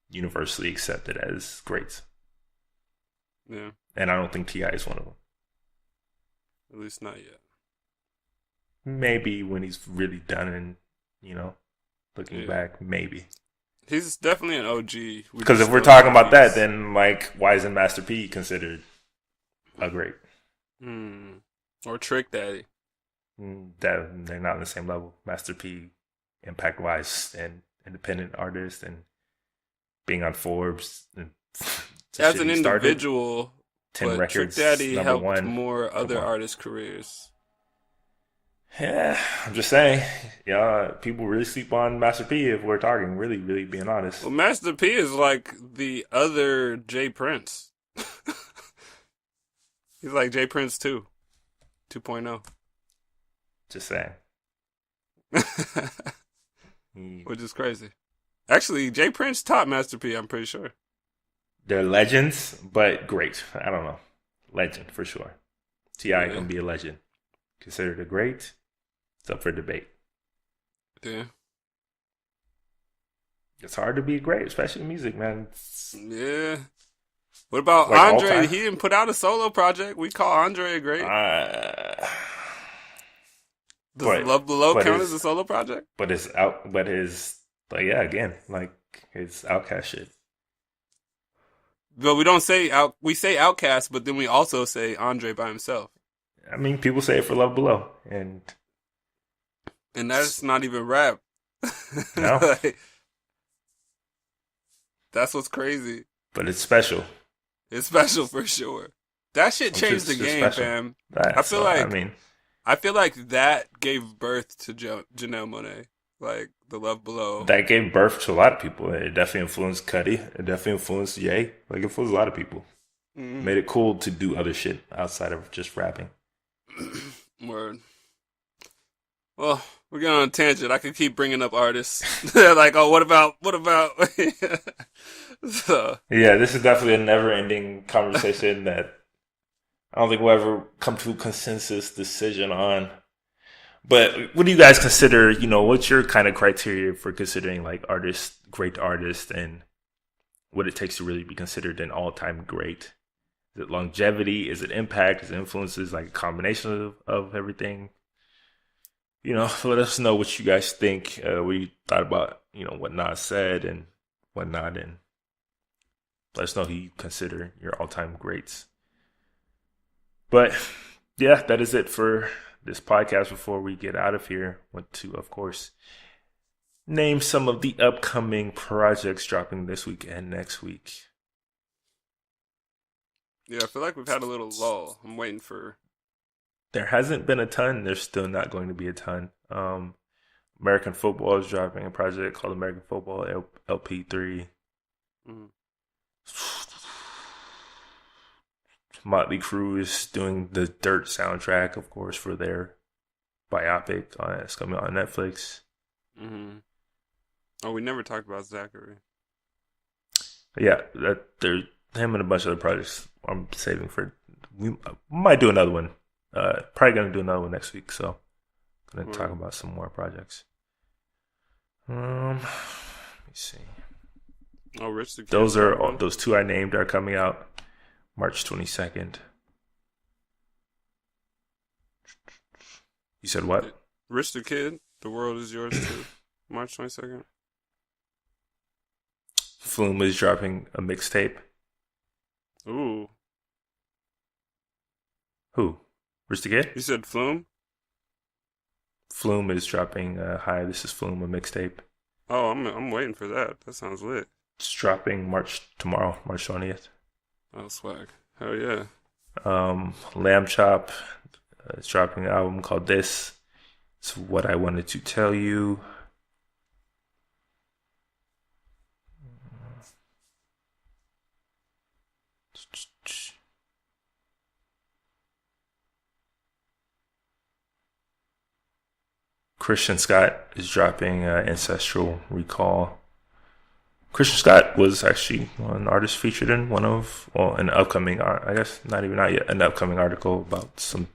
universally accepted as greats. Yeah. And I don't think T.I. is one of them. At least not yet. Maybe when he's really done and, looking back, maybe. He's definitely an OG. Because if we're talking about that, then like, why isn't Master P considered a great? Or Trick Daddy. That they're not on the same level. Master P, impact wise, and independent artist, and being on Forbes. And as an individual, 10 records, Trick Daddy number helped one. more other artists' careers. Yeah, I'm just saying. Yeah, people really sleep on Master P if we're talking really, really being honest. Well, Master P is like the other Jay Prince. He's like Jay Prince 2.0. Just saying. Which is crazy. Actually, Jay Prince taught Master P, I'm pretty sure. They're legends, but great. I don't know. Legend for sure. T.I. can be a legend. Considered a great. It's up for debate. Yeah. It's hard to be great, especially in music, man. Yeah. What about like Andre? He didn't put out a solo project. We call Andre a great. Does Love Below count as a solo project? But his again, like his Outkast shit. But we don't say we say Outkast, but then we also say Andre by himself. I mean, people say it for Love Below, and that's not even rap. No. Like, that's what's crazy. But it's special. It's special for sure. That shit changed the game, fam. I feel like that gave birth to Janelle Monáe. Like the Love Below. That gave birth to a lot of people. It definitely influenced Cudi. It definitely influenced Ye. Like it influenced a lot of people. Mm-hmm. Made it cool to do other shit outside of just rapping. Word. Well, we're going on a tangent. I could keep bringing up artists. Like, oh, what about? So. Yeah, this is definitely a never-ending conversation that I don't think we'll ever come to a consensus decision on. But what do you guys consider, what's your kind of criteria for considering like great artists, and what it takes to really be considered an all-time great? Is it longevity? Is it impact? Is it influences, like a combination of everything? Let us know what you guys think. What you thought about, what Nas said and whatnot, and let us know who you consider your all-time greats. But yeah, that is it for this podcast. Before we get out of here, want to, of course, name some of the upcoming projects dropping this week and next week. Yeah, I feel like we've had a little lull. I'm waiting for. There hasn't been a ton. There's still not going to be a ton. American football is dropping a project called American Football LP3. Mm-hmm. Motley Crue is doing the Dirt soundtrack, of course, for their biopic. It's coming on Netflix. Mm-hmm. Oh, we never talked about Zachary. Yeah, him and a bunch of other projects I'm saving for. We might do another one. Probably going to do another one next week. So, going to talk about some more projects. Let me see. Oh, Rich the Kid. Those two I named are coming out March 22nd. You said what? Rich the Kid, The World Is Yours Too. March 22nd. Flume is dropping a mixtape. Ooh. Who? Rich the Kid? You said Flume? Flume is dropping Hi, This Is Flume, a mixtape. Oh, I'm waiting for that. That sounds lit. It's dropping tomorrow, March 20th. Oh, swag. Hell yeah. Lamb Chop is dropping an album called This. It's What I Wanted to Tell You. Christian Scott is dropping Ancestral Recall. Christian Scott was actually one artist featured in an upcoming, I guess not yet, an upcoming article about some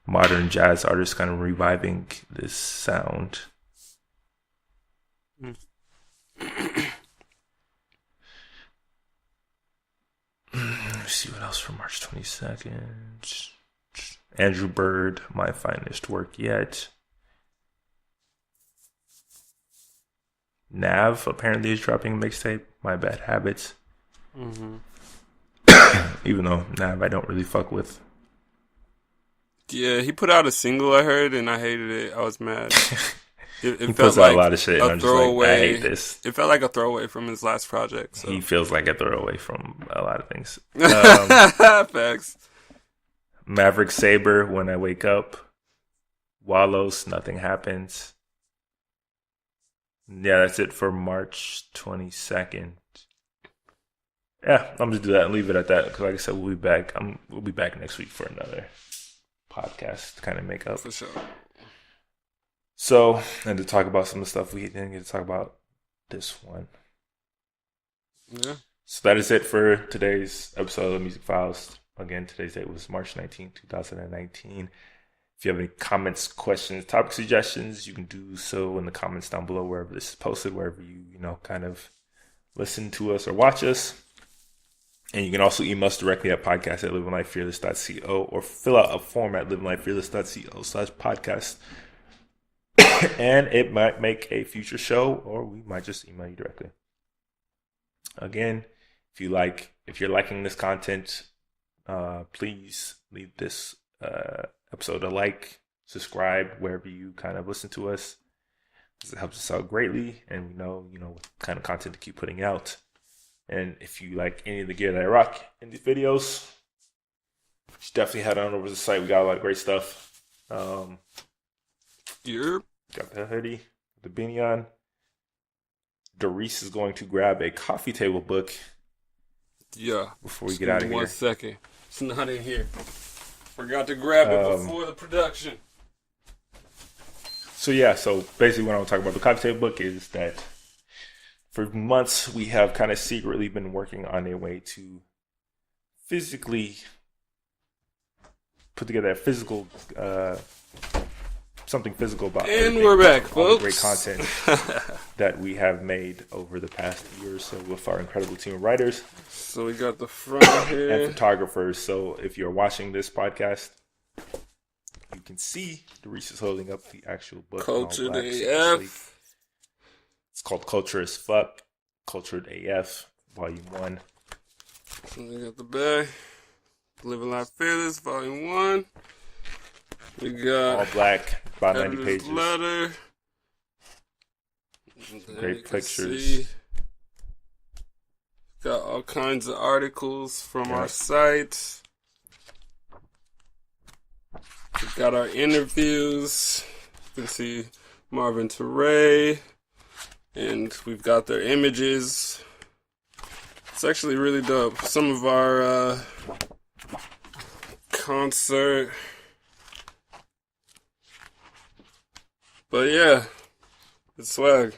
modern jazz artists kind of reviving this sound. Let's see what else for March 22nd. Andrew Bird, My Finest Work Yet. Nav apparently is dropping a mixtape, My Bad Habits. Mm-hmm. Even though Nav I don't really fuck with. Yeah, he put out a single I heard and I hated it. I was mad. It he felt puts like out a lot of shit and I'm just like, I hate this. It felt like a throwaway from his last project. So. He feels like a throwaway from a lot of things. Facts. Maverick Sabre, When I Wake Up. Wallows, Nothing Happens. Yeah, that's it for March 22nd. Yeah, I'm just do that and leave it at that because, like I said, we'll be back. We'll be back next week for another podcast to kind of make up. For sure. So, and to talk about some of the stuff we didn't get to talk about this one. Yeah. So that is it for today's episode of Music Files. Again, today's date was March 19, 2019. If you have any comments, questions, topic suggestions, you can do so in the comments down below wherever this is posted, wherever you kind of listen to us or watch us. And you can also email us directly at podcast@livinglifefearless.co or fill out a form at livinglifefearless.co/podcast. And it might make a future show or we might just email you directly. Again, if you're liking this content, please leave this episode a like, subscribe wherever you kind of listen to us. It helps us out greatly, and we know what kind of content to keep putting out. And if you like any of the gear that I rock in these videos, you should definitely head on over to the site. We got a lot of great stuff. Got the hoodie, the beanie on. Doris is going to grab a coffee table book. Yeah. Before we get out of here. 1 second. It's not in here. Forgot to grab it before the production. So basically what I'm talking about the coffee table book is that for months we have kind of secretly been working on a way to physically put together a physical something physical about and we're back, folks. Great content that we have made over the past year or so with our incredible team of writers. So we got the front here and photographers. So if you're watching this podcast, you can see Doris is holding up the actual book. Cultured AF. It's called Culture as Fuck. Cultured AF, Volume 1. So we got the back. Living Life Fearless, Volume 1. We got all black, about 90 pages. Letter. Some great pictures. See, got all kinds of articles from our site. We've got our interviews. You can see Marvin Teray, and we've got their images. It's actually really dope. Some of our concert. But yeah, it's swag.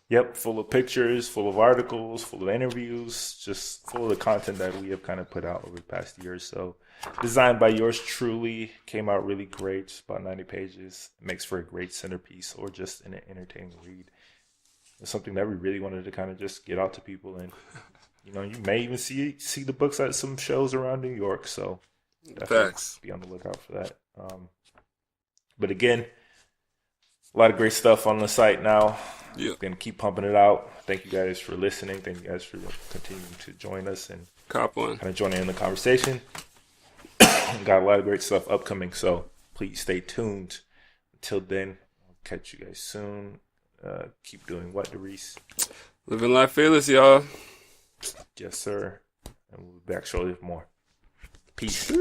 Yep, full of pictures, full of articles, full of interviews, just full of the content that we have kind of put out over the past year or so. Designed by yours truly, came out really great. It's about 90 pages. It makes for a great centerpiece or just an entertaining read. It's something that we really wanted to kind of just get out to people, and you may even see the books at some shows around New York. So definitely be on the lookout for that. But again, a lot of great stuff on the site now. Yep. Gonna keep pumping it out. Thank you guys for listening. Thank you guys for continuing to join us and kind of joining in the conversation. Got a lot of great stuff upcoming, so please stay tuned. Until then, I'll catch you guys soon. Keep doing what, Darius? Living life fearless, y'all. Yes, sir. And we'll be back shortly with more. Peace.